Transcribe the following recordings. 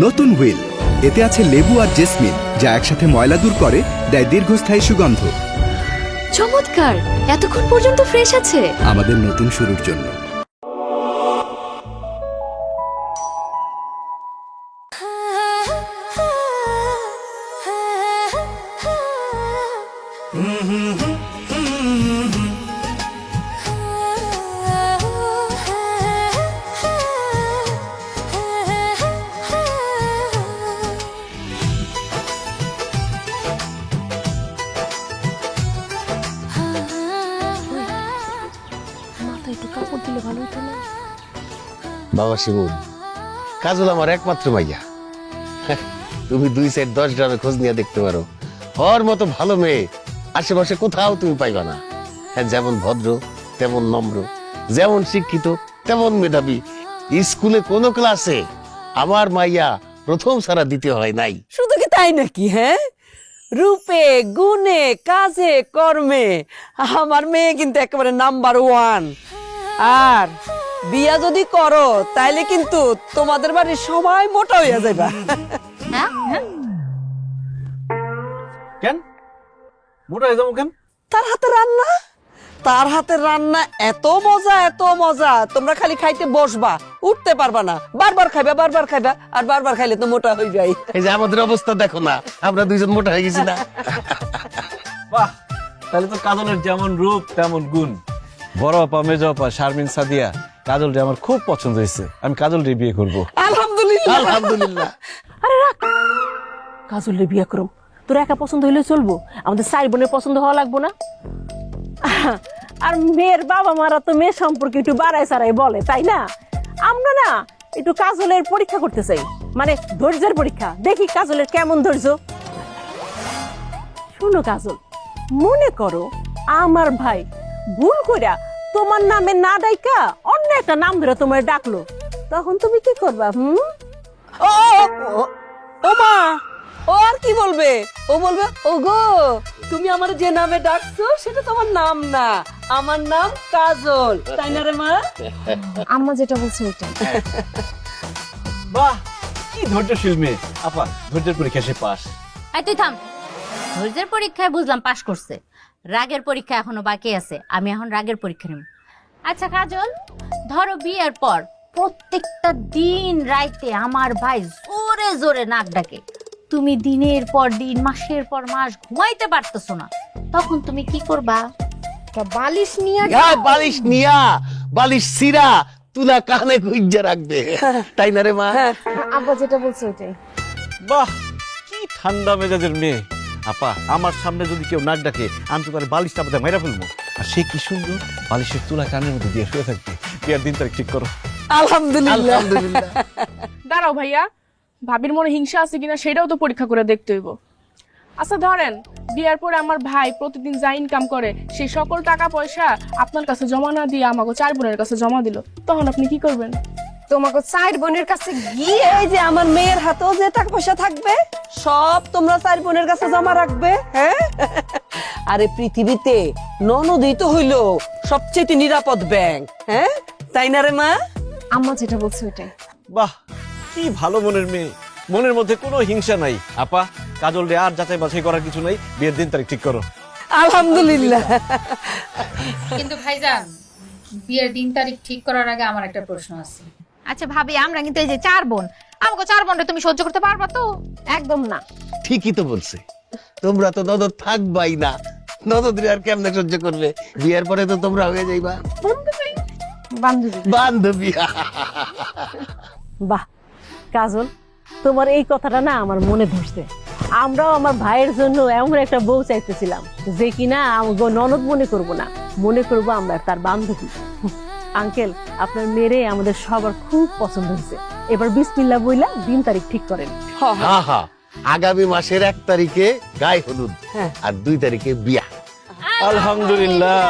নতুন হুইল, এতে আছে লেবু আর জেসমিন, যা একসাথে ময়লা দূর করে, দেয় দীর্ঘস্থায়ী সুগন্ধ। চমৎকার, এতক্ষণ পর্যন্ত ফ্রেশ আছে। আমাদের নতুন শুরুর জন্য। বাবা শিমুল, কাজল আমার একমাত্র মাইয়া। তুমি 2 সাইড 10 গ্রামে খোঁজ নিয়ে দেখতে পারো, ওর মতো ভালো মেয়ে আশেপাশে কোথাও তুমি পাইবা না। হ্যাঁ, যেমন ভদ্র তেমন নম্র, যেমন শিক্ষিত তেমন মেধাবী। স্কুলে কোনো ক্লাসে আমার মাইয়া প্রথম ছাড়া দ্বিতীয় হয় নাই। শুধু কি তাই নাকি? হ্যাঁ, রূপে গুণে কাজে কর্মে আমার মেয়ে কিন্তু একেবারে নাম্বার 1। আর বিয়া যদি করো তাইলে কিন্তু তোমাদের বাড়ির সবাই মোটা হইয়া যাইবা। কেন মোটা হয়ে যাবো কেন? তার হাতের রান্না এত মজা, তোমরা খালি খাইতে বসবা, উঠতে পারবা না, বারবার খাইবা আর বারবার খাইলে তো মোটা হয়ে যাই। এই যে আমাদের অবস্থা দেখো না, আমরা 2জন মোটা হয়ে গেছি না? বাহ, তাহলে তো কাজলের যেমন রূপ তেমন গুণ। বড় আপা, মেজ আপা, শারমিন, সাদিয়া, কাজলরে আমার খুব পছন্দ হয়েছে। আমি কাজলরে বিয়ে করব। আলহামদুলিল্লাহ। আরে রাখ, কাজলের বিয়ে করুম। তোর একা পছন্দ হইলে চলবো, আমাদের 4 বোনের পছন্দ হওয়া লাগবো না? আর মেয়ের বাবা মারা তো মেয়ে সম্পর্কে একটু বাড়াই সারাই বলে, তাই না? আমরা না একটু কাজলের পরীক্ষা করতে চাই, মানে ধৈর্যের পরীক্ষা। দেখি কাজলের কেমন ধৈর্য। শুনো কাজল, মনে করো আমার ভাই ভুল কইরা তোমার নামে না ডাইকা অন্য একটা নাম ধরে তোমার ডাকলো, তখন তুমি কি করবা? ও মা, ও আর কি বলবে? ও বলবে, ও গো, তুমি আমার যে নামে ডাকছো সেটা তোমার নাম না, আমার নাম কাজল, তাই না রে মা? আম্মা যেটা বলছে ওইটা। বাহ, কি ধৈর্যশীল মেয়ে। আপা, ধৈর্যের পরীক্ষা সে পাস। এই তুই থাম। ধৈর্যের পরীক্ষায় বুঝলাম পাশ করছে, রাগের পরীক্ষা এখনো বাকি আছে। আমি এখন রাগের পরীক্ষা নেব। আচ্ছা কাজল, ধরো বিয়ের পর প্রত্যেকটা দিন রাইতে আমার ভাই জোরে জোরে নাক ডাকে, তুমি দিনের পর দিন মাসের পর মাস ঘুমাইতে পারতেছো না, তখন তুমি কি করবা? বালিশ নিয়ে বালিশ নিয়া, বালিশ সিরা তুলা কানে গুইজা রাখবে, তাই না রে মা? আব্বা যেটা বলছে ওইটাই। বাহ, কি ঠান্ডা মেজাজের মেয়ে। আপা, আমার সামনে যদি কেউ নাক ডাকে আমি তো তার বালিশটা আমাদের মাইরা ফেলবো। আর সে কি সুন্দর বালিশের তুলা কানের মধ্যে দিয়ে শুয়ে থাকবে। বিয়ার দিন তারিখ ঠিক করো। আলহামদুলিল্লাহ। দাঁড়াও ভাইয়া, ভাবির মনে হিংসা আছে কিনা সেটাও তো পরীক্ষা করে দেখতে হইব। আচ্ছা ধরেন বিয়ার পরে আমার ভাই প্রতিদিন যা ইনকাম করে সেই সকল টাকা পয়সা আপনার কাছে জমা না দিয়ে আমাকে 4 বোনের কাছে জমা দিল, তখন আপনি কি করবেন? তোমাকে 4 বোনের কাছে গিয়ে এই যে আমার মেয়ের হাতেও যে টাকা পয়সা থাকবে সব তোমরা 4 বোনের কাছে জমা রাখবে। হ্যাঁ, আরে পৃথিবীতে ননদই তো হইলো সবচেয়ে নিরাপদ ব্যাংক। হ্যাঁ, তাই না রে মা? আম্মা যেটা বলছে ওইটাই। বাহ, কি ভালো মনের মেয়ে, মনের মধ্যে কোনো হিংসা নাই। আপা, কাজল রে আর যাচাই বাছাই করার কিছু নাই, বিয়ের দিন তারিখ ঠিক করো। আলহামদুলিল্লাহ। কিন্তু ভাইজান, বিয়ের দিন তারিখ ঠিক করার আগে আমার একটা প্রশ্ন আছে। আচ্ছা ভাবি, আমরা কিন্তু এই যে 4 বোন, আমাকে 4 বোনটা তুমি সহ্য করতে পারবা তো? একদম না। ঠিকই তো বলছে, তোমরা তো ননদ থাকবাই না, ননদরে আর কেমনে সহ্য করবে? বিয়ের পরে তো তোমরা হয়ে যাইবা বান্ধবী। বাহ কাজল, তোমার এই কথাটা না আমার মনে ধরছে। আমরাও আমার ভাইয়ের জন্য এমন একটা বউ চাইতেছিলাম যে কিনা আমাকে ননদ মনে করব না, মনে করব আমরা তার বান্ধবী। আঙ্কেল, আপনার মেরে আমাদের সবার খুব পছন্দ হয়েছে। এবার বিসমিল্লাহ বইলা দিন তারিখ ঠিক করেন। হ্যাঁ হ্যাঁ, আগামী মাসের 1 তারিখে গায়ে হলুদ, আর 2 তারিখে বিয়া। আলহামদুলিল্লাহ।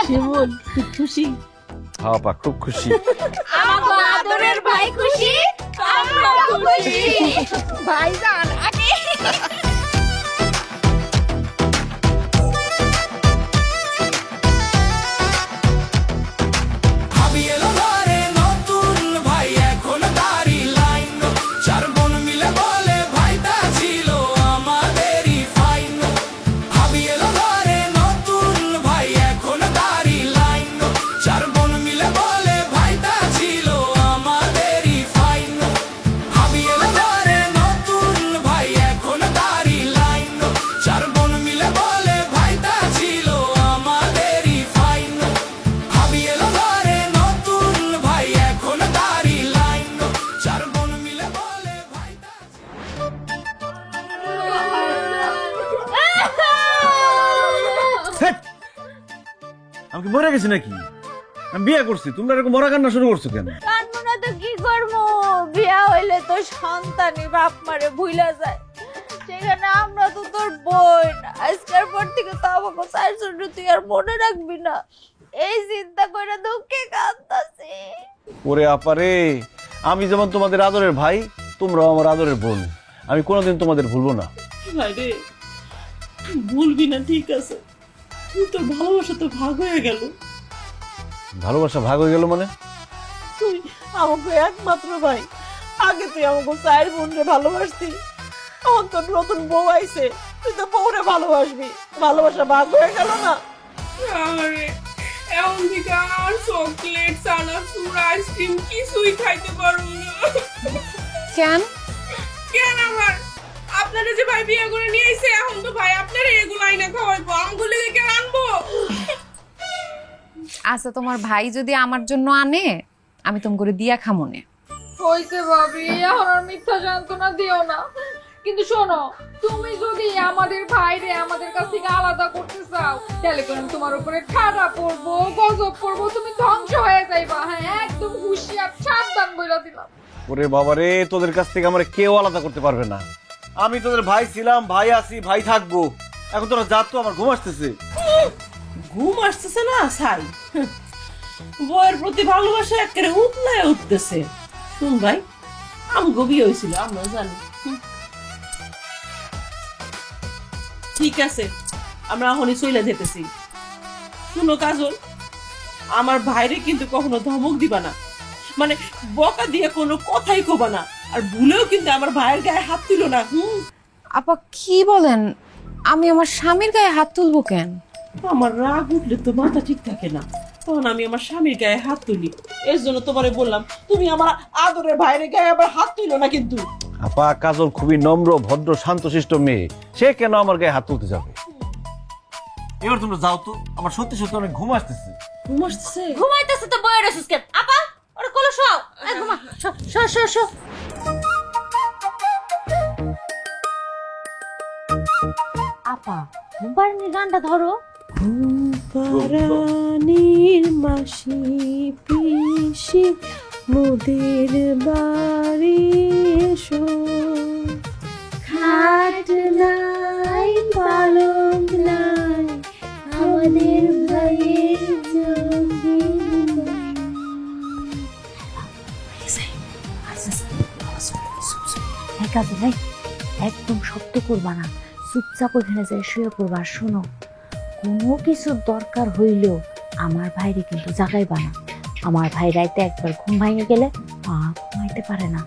শিমুল, তুই খুশি? হ্যাঁ আপা, খুব খুশি। আমার আদরের ভাই খুশি, আমরাও খুশি। ভাইজান আগে ভাবি এলো ঘরে নতুন ভাই, এখন দাড়ি লাইন মরে গেছি নাকি? আমি বিয়ে করছি, তোমরা এরকম মরা কান্না শুরু করছো কেন? কানবো না তো কি করবো? বিয়া হইলে তো সন্তানই বাপ মারে ভুইলা যায়, সেখানে আমরা তো তোর বোন। আজকের পর থেকে তো আমাকে চার জন্য তুই আর মনে রাখবি না, এই চিন্তা করে দুঃখে কাঁদতাছি। ওরে আপারে, আমি যেমন তোমাদের আদরের ভাই, তোমরাও আমার আদরের বোন। আমি কোনোদিন তোমাদের ভুলবো না। ভাইরে ভুলবি না, ঠিক আছে? তোর ভালোবাসা তো ভাগ হয়ে গেল। ভালোবাসা ভাগ হয়ে গেল মানে? তুই আমাকে একমাত্র ভাই, আগে তুই আমাকে চার বোনরে ভালোবাসতি, এখন তোর নতুন বউ আইছে, তুই তো বউরে ভালোবাসবি, ভালোবাসা ভাগ হয়ে গেল না? আরে এমন থেকে আর চকলেট চানাচুর আইসক্রিম কিছুই খাইতে পারবো না। কেন? কেন আবার? আপনারা যে ভাই বিয়ে করে নিয়ে আইছে, এখন তো ভাই আপনারা এগুলো আইনা খাওয়াইবো, আমগুলি দেখে আনবো। আচ্ছা, তোমার ভাই যদি আমার জন্য আনে, আমি তুমি করে দিয়া খামনে। হইছে ভাবি, এখন আর মিথ্যা সান্ত্বনা দিও না। কিন্তু শোনো, তুমি যদি আমাদের ভাইরে আমাদের কাছ থেকে আলাদা করতে চাও, তাহলে করে তোমার উপরে ঠাডা পড়বো, গজব পড়বো, তুমি ধ্বংস হয়ে যাইবা। হ্যাঁ, একদম হুঁশিয়ার, সাবধান বইলা দিলাম। ওরে বাবারে, তোদের কাছ থেকে আমার কেউ আলাদা করতে পারবে না। আমি তোদের ভাই ছিলাম, ভাই আছি, ভাই থাকবো। এখন তোরা যা, তো আমার ঘুম আসতেছে। ঘুম আসতেছে না সাই, বউয়ের প্রতি ভালোবাসা একেবারে উতলায় উঠতেছে। শুন ভাই, আমগো বিয়ে হয়েছিল, আমরা জানি। ঠিক আছে, আমরা এখনই চলে যেতেছি। শুনো কাজল, আমার ভাইরে কিন্তু কখনো ধমক দিবা না, মানে বকা দিয়ে কোনো কথাই কবা না, আর ভুলেও কিন্তু আমার ভাইয়ের গায়ে হাত তুলো না। আপা কি বলেন? আমি আমার স্বামীর গায়ে হাত তুলবো কেন? আমার রাগ উঠলে তো মাথা ঠিক থাকে না, তখন আমি আমার স্বামীর গায়ে হাত তুলি। এর জন্য তোমারে বললাম, তুমি আমার আদরের ভাইয়ের গায়ে আবার হাত তুলো না কিন্তু। আপা, কাজল খুবই নম্র, ভদ্র, শান্তশিষ্ট মেয়ে, সে কেন আমার গায়ে হাত তুলতে যাবে? এবার তোমরা যাও তো, আমার সত্যি সত্যি অনেক ঘুম আসতেছে। ঘুম আসতেছে? ঘুমাইতেছে তো বইয়ের ওষুধ কেন? আপা ওরা কোলো শো, ঘুমা, শো শো শো। আপা ঘুমপাড়ানির গানটা ধরো। ঘুমপাড়ানির মাসি পিসি মোদের বাড়ি এসো, খাট নাই পালঙ্ক নাই আমাদের ভাইয়ের একদম শব্দ করবা না, চুপচাপ ওখানে যায় শুয়ে পড়বা। আর শোনো, কোনো কিছুর দরকার হইলেও আমার ভাইরে কিন্তু জাগাইবা না। আমার ভাই রাইতে একবার ঘুম ভাঙে গেলে ঘুমাইতে পারে না।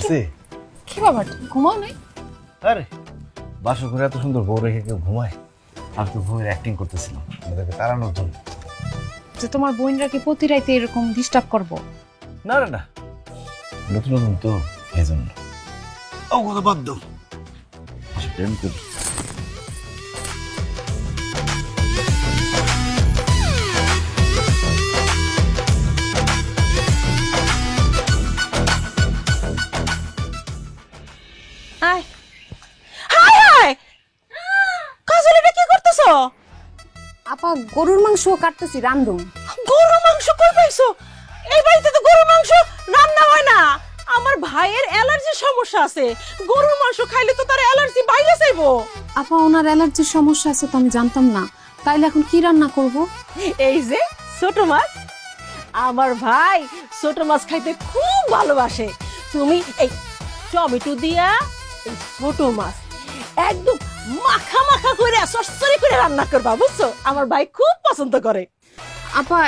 এসে কি বাবা, তুমি ঘুমাও নাই? আরে বাসর ঘরে এত সুন্দর বউ রেখে কেউ ঘুমায়? আমি তো ঘুমের অ্যাক্টিং করতেছিলাম ওদেরকে তাড়ানোর জন্য। যে তোমার বোনরা কি প্রতি রাইতে এরকম ডিস্টার্ব করবো? না না না, নতুন নতুন তো, এই জন্য। ও কথা বাদ দাও, প্রেম করি। হাই হাই, কাজল এটা কি করতেছো? আপা গরুর মাংস কাটতেছি, রান্ধুম। গরুর মাংস কই পাইছো? এই বাড়িতে তো গরুর মাংস রান্না হয় না। আমার ভাইয়ের অ্যালার্জির সমস্যা আছে, গরুর মাংস খাইলে তো তার অ্যালার্জি বাইরে যাইবো। আপা ওনার অ্যালার্জির সমস্যা আছে তো আমি জানতাম না, তাইলে এখন কি রান্না করব? এই যে ছোট মাছ, আমার ভাই ছোট মাছ খাইতে খুব ভালোবাসে। তুমি এই টমেটো দিয়া এই ছোট মাছ একদম মাখা মাখা করে সরসরি করে রান্না করবা, বুঝছো? আমার ভাই খুব পছন্দ করে। আপা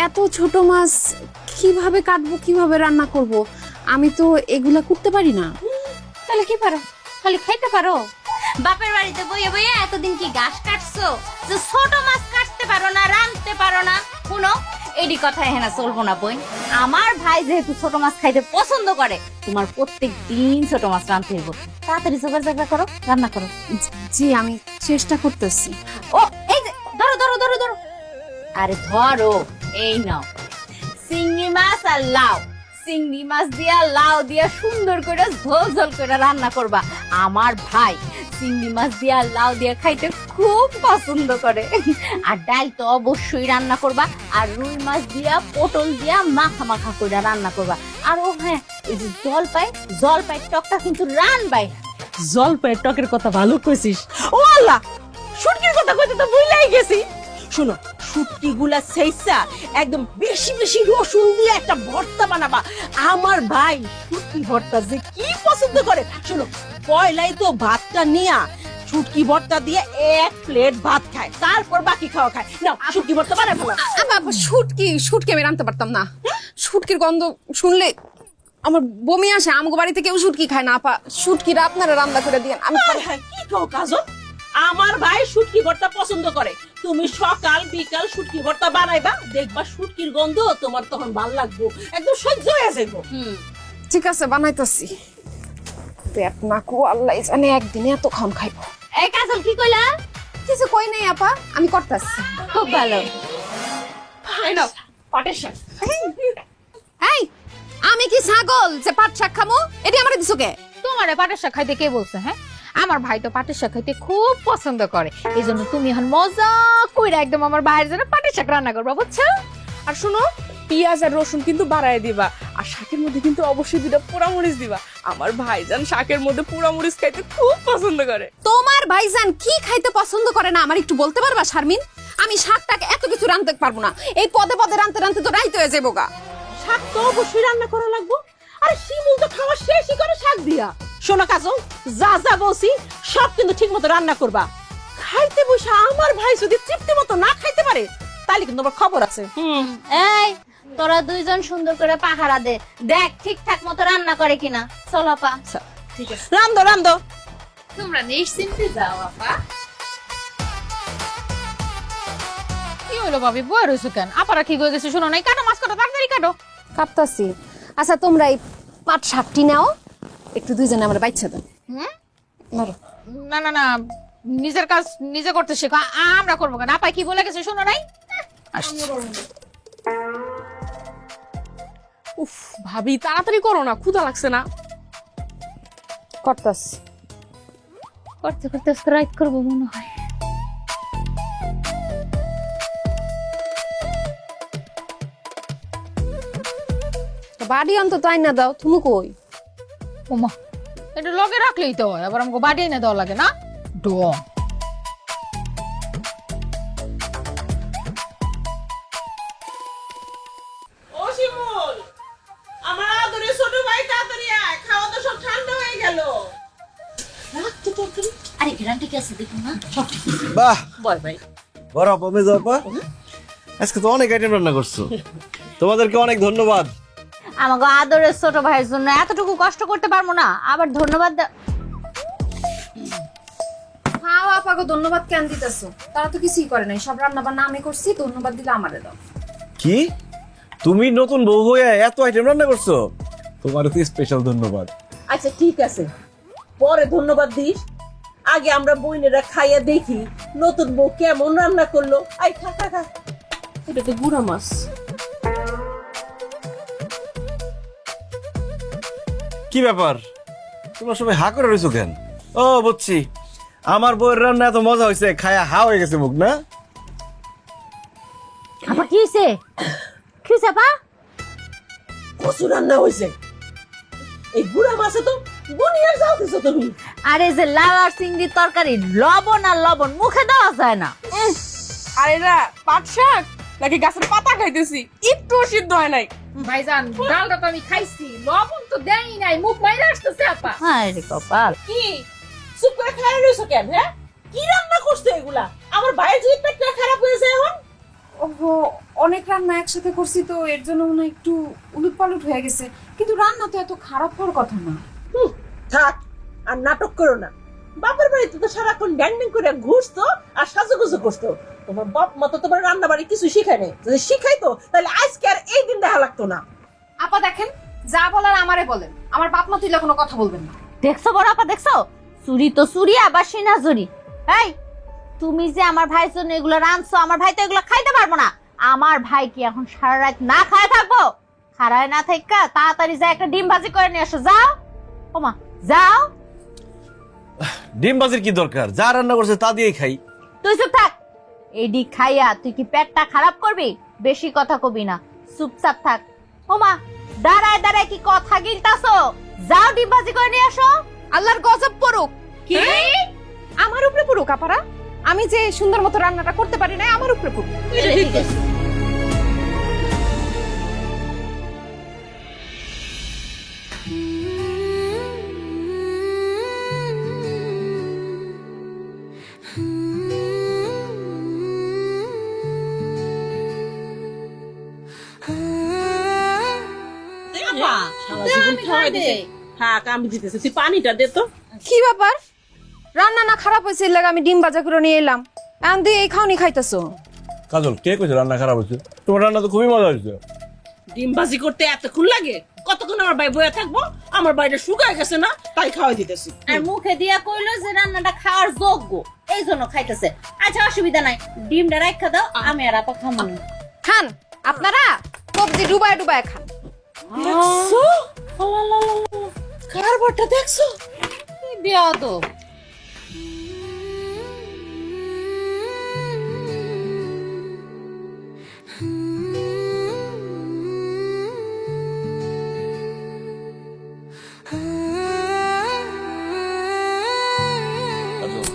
এত ছোট মাছ কিভাবে কাটবো, কিভাবে রান্না করব? আমি তো এগুলা করতে পারি না। তাহলে কি পারো? খালি খাইতে পারো? বাপের বাড়িতে বইয়ে বইয়ে এতদিন কি ঘাস কাটছো যে ছোট মাছ কাটতে পারো না, রাঁধতে পারো না? শুনো, এডি কথা হ্যাঁ চলবো না বোন। আমার ভাই যেহেতু ছোট মাছ খাইতে পছন্দ করে, তোমার প্রত্যেক দিন ছোট মাছ রাঁধতে হইব। তাড়াতাড়ি জোগাড় জায়গা করো, রান্না করো। জি আমি চেষ্টা করতেছি। ও এই যে ধরো ধরো ধরো ধরো, আরে ধরো, এই নাও চিংড়ি মাছ আর লাউ। চিংড়ি মাছ দিয়া লাউ দিয়া সুন্দর করে ঝোল ঝোল করে রান্না করবা। আমার ভাই চিংড়ি মাছ দিয়া লাউ দিয়া খাইতে খুব পছন্দ করে। আর ডাল তো অবশ্যই রান্না করবা, আর রুই মাছ দিয়া পটল দিয়া মাখা মাখা করে রান্না করবা। আর ও হ্যাঁ, এই যে জলপাই টকটা কিন্তু রানবাই। জলপাইয়ের টকের কথা ভালো কইছিস। ও আল্লাহ, শুটকির কথা কইতে তো ভুলাই গেছি। শোনো, শুটকি গুলা সেইসা একদম বেশি বেশি রসুন দিয়ে একটা ভর্তা বানাবা। আমার ভাই শুটকি ভর্তা যে কি পছন্দ করে। শোনো, পয়লাই তো ভাতটা নিয়া শুটকি ভর্তা দিয়ে 1 প্লেট ভাত খায়, তারপর বাকি খাওয়া খায়। না, শুটকি ভর্তা বানাই ফেলা। শুটকি আমি রাঁধতে পারতাম না। শুটকির গন্ধ শুনলে আমার বমি আসে। আমগো বাড়িতে কেউ শুটকি খায় না আপা। শুটকির আপনারা রান্না করে দিয়েন। আমি কি কও কাজল? আমার ভাই শুটকি ভর্তা পছন্দ করে। তুমি সকাল বিকাল শুটকি ভর্তা বানাইবা, দেখবা শুটকির গন্ধ তোমার তখন ভালো লাগবে, একদম সহ্য হয়ে যাবে। ঠিক আছে, বানাইতেছি। পেট না কো আল্লাহ জানে একদিনে এত খাম খাইব। এই কাজল কি কইলা? কিছু কই নাই আপা, আমি করতেছি। খুব ভালো। এই আমি কি ছাগল যে পাট শাক খামো? এটি আমারে দিছো কে? তোমারে পাটের শাক খাইতে কে বলছে? হ্যাঁ, আমার ভাই তো পাটের শাক খাইতে খুব পছন্দ করে। এই জন্য তুমি এখন মজা কইরা একদম আমার ভাইয়ের জন্য পাটের শাক রান্না করবা, বুঝছো? আর শোনো, পেঁয়াজ আর রসুন কিন্তু বাড়ায় দিবা, আর শাকের মধ্যে কিন্তু অবশ্যই 2টা পোড়ামরিচ দিবা। আমার ভাইজান শাকের মধ্যে পোড়ামরিচ খাইতে খুব পছন্দ করে। তোমার ভাইজান কি খাইতে পছন্দ করে না আমার একটু বলতে পারবা শারমিন? আমি শাকটাকে এত কিছু রাঁধতে পারবো না। এই পদে পদে রাঁধতে রাঁধতে তো রাইতে হয়ে যাবো গা। শাক তো অবশ্যই রান্না করা লাগবে। আরে শিমুল তো খাওয়া শেষই করে শাক দিয়া। শোনো কাজল, যা যা বলছি সব কিন্তু ঠিক মতো রান্না করবা। খাইতে বসে আমার ভাই যদি তৃপ্তি মতো না খাইতে পারে, তাহলে কিন্তু আমার খবর আছে। এই তোরা দুইজন সুন্দর করে পাহারা দে, দেখ ঠিকঠাক মতো রান্না করে কিনা। চল আপা। ঠিক আছে, রান্ধো রান্ধো। তোমরা নিশ্চিন্তে যাও আপা। কি হলো ভাবি, বই রইছো কেন? আপারা কি হয়ে গেছে শুনো নাই? কাটো মাছ কাটো, তাড়াতাড়ি কাটো। কাটতাছি। আচ্ছা তোমরা এই পাট শাকটি নাও, একটু দুইজনে আমরা বাইচ্ছা দাও। মারো। না না না, নিজের কাজ নিজে করতে শেখো, আমরা করবো কেন? আপা কি বলে গেছে শুনো নাই? উফ ভাবি, তাড়াতাড়ি করো না, ক্ষুধা লাগছে না? করতাছি। করতে করতে রাইট করবো মনে হয়। বাড়ি অন্তত আইনা দাও। তুমি কই? ওমা, এটা লগে রাখলেই তো হয়, আবার আমাকে বাড়ি এনে দেওয়া লাগে না? ডং। ও শিমুল, আমার আদরে ছোট ভাই তাড়াতাড়ি আয়, খাওয়া তো সব ঠান্ডা হয়ে গেল। আরে ঘেরান ঠিক আছে দেখুন না। বাহ, বল ভাই। বড় আপা, মেজো আপা, আজকে তো অনেক আইটেম রান্না করছো। তোমাদেরকে অনেক ধন্যবাদ। আমাকে আদরের ছোট ভাইয়ের জন্য এতটুকু কষ্ট করতে পারবো না, আবার ধন্যবাদ। হ্যাঁ আপাকে ধন্যবাদ কেন দিতেছো? তারা তো কিছুই করে নাই, সব রান্না বান্না আমি করছি। ধন্যবাদ দিলে আমারে দাও। কি তুমি নতুন বউ হয়ে এত আইটেম রান্না করছো? তোমার তো স্পেশাল ধন্যবাদ। আচ্ছা ঠিক আছে, পরে ধন্যবাদ দিস। আগে আমরা বইনেরা খাইয়া দেখি নতুন বউ কেমন রান্না করলো। আই খা খা খা। এটা তো গুড়া মাছ। কি ব্যাপার, তোমরা সবাই হা করে রয়েছো কেন? ও বুঝছি, আমার বউয়ের রান্না এত মজা হয়েছে, খায়া হা হয়ে গেছে মুখ না? আপা কি হয়েছে? কি হয়েছে আপা? কচু রান্না হয়েছে। এই গুড়া মাছে তো বুনিয়ার যাও দিছো তুমি। আরে যে লাউ আর চিংড়ির তরকারি, লবণ আর লবণ মুখে দেওয়া যায় না। আর এরা পাট শাক নাকি গাছের পাতা খাইতেছি, একটু সিদ্ধ হয় নাই। ভাইজান ডালটা তো আমি খাইছি, লবণ তো দেই নাই, মুখ মাইরা আসতেছে আপা। হ্যাঁ রে কপাল। কি চুপ করে খাই রইছো কেন? হ্যাঁ, কি রান্না করছো এগুলা? আমার ভাইয়ের যে পেটটা খারাপ হয়েছে এখন। ওহো, অনেক রান্না একসাথে করছি তো এর জন্য মনে হয় একটু উলট পালট হয়ে গেছে। কিন্তু রান্না তো এত খারাপ হওয়ার কথা না। থাক, আর নাটক করো না। বাপের বাড়িতে তো সারাক্ষণ ড্যাং ড্যাং করে ঘুরতো আর সাজুগুজু করতো। তোমার বাপ মা তো তোমার রান্না বাড়ি কিছু শিখায় নাই, যদি শিখাইতো তাহলে আজকে আর এই দিন দেখা লাগতো না। আপা দেখেন, যা বলার আমারে বলেন, আমার বাপ মা তুইলে কোনো কথা বলবেন না। দেখছো বড় আপা, দেখছো? চুরি তো চুরি, আবার সিনা চুরি। এই, তুমি যে আমার ভাইয়ের জন্য এগুলো রাঁধছো, আমার ভাই তো এগুলো খাইতে পারবো না। আমার ভাই কি এখন সারা রাত না খায় থাকবো? খারায় না থাকা তাড়াতাড়ি যা একটা ডিম ভাজি করে নিয়ে আসো, যাও। ওমা যাও। ডিম ভাজির কি দরকার? যা রান্না করছে তা দিয়েই খাই। তুই চুপ থাক। এডি খাইয়া তুই কি পেটটা খারাপ করবি? বেশি কথা কবি না, চুপচাপ থাক। ওমা দাঁড়ায় দাঁড়ায় কি কথা গিলতাছো? যাও ডিম ভাজি করে নিয়ে আসো। আল্লাহর গজব পড়ুক। কি? আমার উপরে পড়ুক আপারা, আমি যে সুন্দর মতো রান্নাটা করতে পারি না, আমার উপরে পড়ুক। ঠিক আছে। সারা জীবন খাওয়াই দিছে। থাক আমি দিতেছি, তুই পানিটা দে তো। কি ব্যাপার? রান্না না খারাপ হয়েছে, এর লাগে আমি ডিম ভাজা করে নিয়ে এলাম, এখন তুই এই খাওনি খাইতেছো? কাজল, কে কইছে রান্না খারাপ হয়েছে? তোমার রান্না তো খুবই মজা হয়েছে। ডিম ভাজি করতে এতক্ষণ লাগে? কতক্ষণ আমার ভাই বয়া থাকবো? আমার বাড়িটা শুকায় গেছে না, তাই খাওয়াই দিতেছি। আর মুখে দিয়া কইলো যে রান্নাটা খাওয়ার যোগ্য, এই জন্য খাইতেছে। আচ্ছা অসুবিধা নাই, ডিমটা রাখা দাও, আমি আর আপা খাবো না। খান আপনারা, সবজি ডুবায় ডুবায় খান। দেখছো কারবারটা দেখছো? বেয়াদব।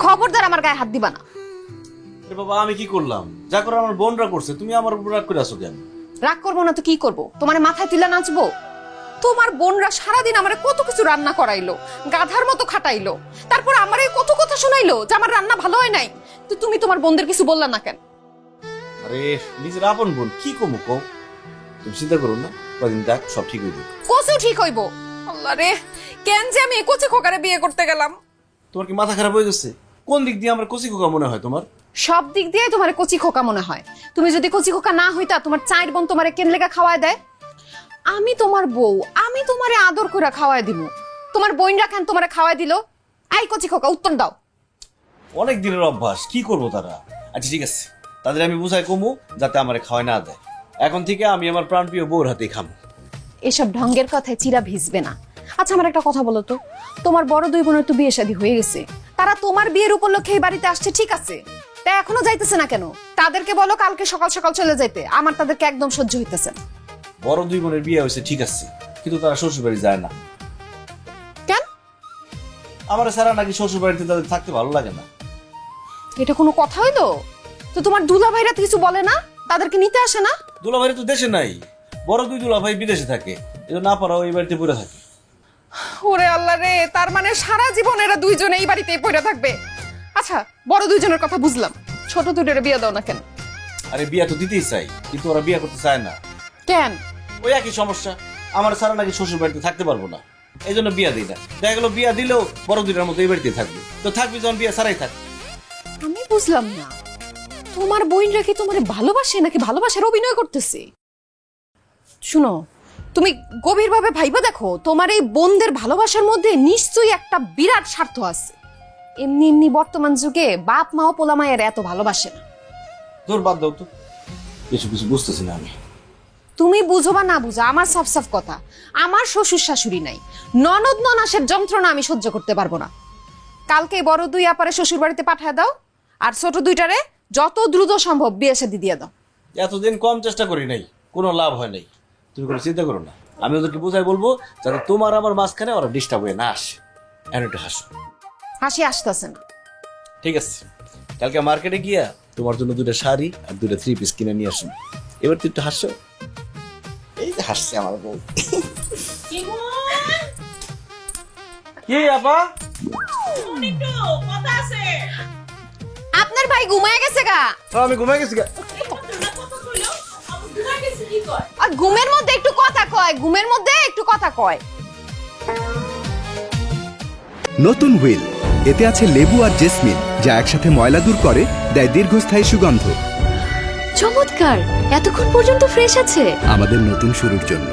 খবরদার আমার গায়ে হাত দিবা না। আরে বাবা, আমি কি করলাম? যা করে আমার বোনরা করছে, তুমি আমার উপর রাগ করে আসো কেন? রাগ করবো না তো কি করবো? তোমার মাথায় তুলে নাচবো? তোমার বোনরা সারাদিন আমারে কত কিছু রান্না করাইলো, গাধার মতো খাটাইলো, তারপর আমারে কত কথা শোনাইলো যে আমার রান্না ভালো হয় নাই। তো তুমি তোমার বোনদের কিছু বললা না কেন? আরে নিজের আপন বোন, কি কমু কও? তুমি চিন্তা করো না, কদিন দেখ সব ঠিক হয়ে যাবে। কচু ঠিক হইব? আল্লাহ রে, কেন যে আমি কচি খোকারে বিয়ে করতে গেলাম? তোমার কি মাথা খারাপ হয়ে গেছে? কোন দিক দিয়ে আমার কচি খোকা মনে হয় তোমার? সব দিক দিয়ে তোমার কচি খোকা মনে হয়। তুমি যদি কচি খোকা না হইতা, তোমার চায়ের বোন তোমারে কেন লেগা খাওয়ায় দেয়? আমি তোমার বউ, আমি তোমারে আদর করে খাওয়ায় দিব, তোমার বোনরা কেন তোমারে খাওয়ায় দিল? আই কচি খোকা, উত্তর দাও। অনেক দিনের অভ্যাস, কি করবো তারা? আচ্ছা ঠিক আছে, তাদের আমি বুঝাই কমু যাতে আমারে খাওয়ায় না দেয়। এখন থেকে আমি আমার প্রাণপ্রিয় বউর হাতেই খামু। এসব ঢঙ্গের কথায় চিরা ভিজবে না। আচ্ছা আমার একটা কথা বলো তো, তোমার বড় দুই বোনের তো বিয়ে শাদী হয়ে গেছে, তারা তোমার বিয়ের উপলক্ষে এই বাড়িতে আসছে, ঠিক আছে, তা এখনো যাইতেছে না কেন? তাদেরকে বলো কালকে সকাল সকাল চলে যাইতে, আমার তাদেরকে একদম সহ্য হইতেছে না। বড় দুই বোনের বিয়ে হয়েছে ঠিক আছে, কিন্তু তারা শ্বশুর বাড়ি যায় না। কেন? আমার সারা নাকি শ্বশুর বাড়িতে তাদের থাকতে ভালো লাগে না। এটা কোনো কথা হইলো? তো তোমার দুলা ভাইরা তো কিছু বলে না, তাদেরকে নিতে আসে না? দুলাভাই তো দেশে নাই, বড় দুই দুলাভাই বিদেশে থাকে, এই জন্য না পারাও এই বাড়িতে পড়ে থাকে। ওরে আল্লাহ রে, তার মানে সারা জীবন এরা দুইজন এই বাড়িতেই পড়ে থাকবে? আচ্ছা বড় দুইজনের কথা বুঝলাম, ছোট দুইটারে বিয়ে দাও না কেন? আরে বিয়া তো দিতেই চাই, কিন্তু ওরা বিয়া করতে চায় না। কেন? ওই একই সমস্যা, আমার সারা নাকি শ্বশুর বাড়িতে থাকতে পারবো না, এই জন্য বিয়া দিই না। দেখা গেলো বিয়া দিলেও বড় দুইটার মতো এই বাড়িতে থাকবে, তো থাকবি যখন বিয়া সারাই থাক। আমি বুঝলাম না, তোমার বোনরা কি তোমার ভালোবাসে নাকি ভালোবাসার অভিনয় করতেছে? শুনো, তুমি গভীরভাবে ভাইবা দেখো, তোমার এই বোনদের ভালোবাসার মধ্যে নিশ্চয়ই একটা বিরাট স্বার্থ আছে। এমনি এমনি বর্তমান যুগে বাপ মাও পোলা মায়ের এত ভালোবাসে না। তোর বাদ দাও তো, কিছু কিছু বুঝতেছি না আমি। তুমি বুঝো বা না বুঝো, আমার সাফ সাফ কথা, আমার শ্বশুর শাশুড়ি নাই, ননদ ননাসের যন্ত্রণা আমি সহ্য করতে পারবো না। কালকে বড় দুই আপারে শ্বশুর বাড়িতে পাঠায় দাও, আর ছোট দুইটারে যত দ্রুত সম্ভব বিয়ে শাদী দিয়ে দাও। এতদিন কম চেষ্টা করি নাই, কোনো লাভ হয় নাই। তুমি কোনো চিন্তা করো না, আমি ওদেরকে বুঝাই বলবো যাতে তোমার আমার মাঝখানে ওরা ডিস্টার্ব হয়ে না আসে। এখন একটু হাসো। হাসি আসতেছে না। ঠিক আছে, কালকে মার্কেটে গিয়া তোমার জন্য দুটো শাড়ি আর দুটো 3 পিস কিনে নিয়ে আসুন। এবার তুই একটু হাসো। এই যে হাসছে আমার বউ। কি আপা? আপনার ভাই ঘুমায় গেছে গা? আমি ঘুমাই গেছি। আর ঘুমের মধ্যে একটু কথা কয়, ঘুমের মধ্যে একটু কথা কয়। নতুন হুইল এতে আছে লেবু আর জেসমিন, যা একসাথে ময়লা দূর করে, দেয় দীর্ঘস্থায়ী সুগন্ধ। চমৎকার, এতক্ষণ পর্যন্ত ফ্রেশ আছে। আমাদের নতুন শুরুর জন্য।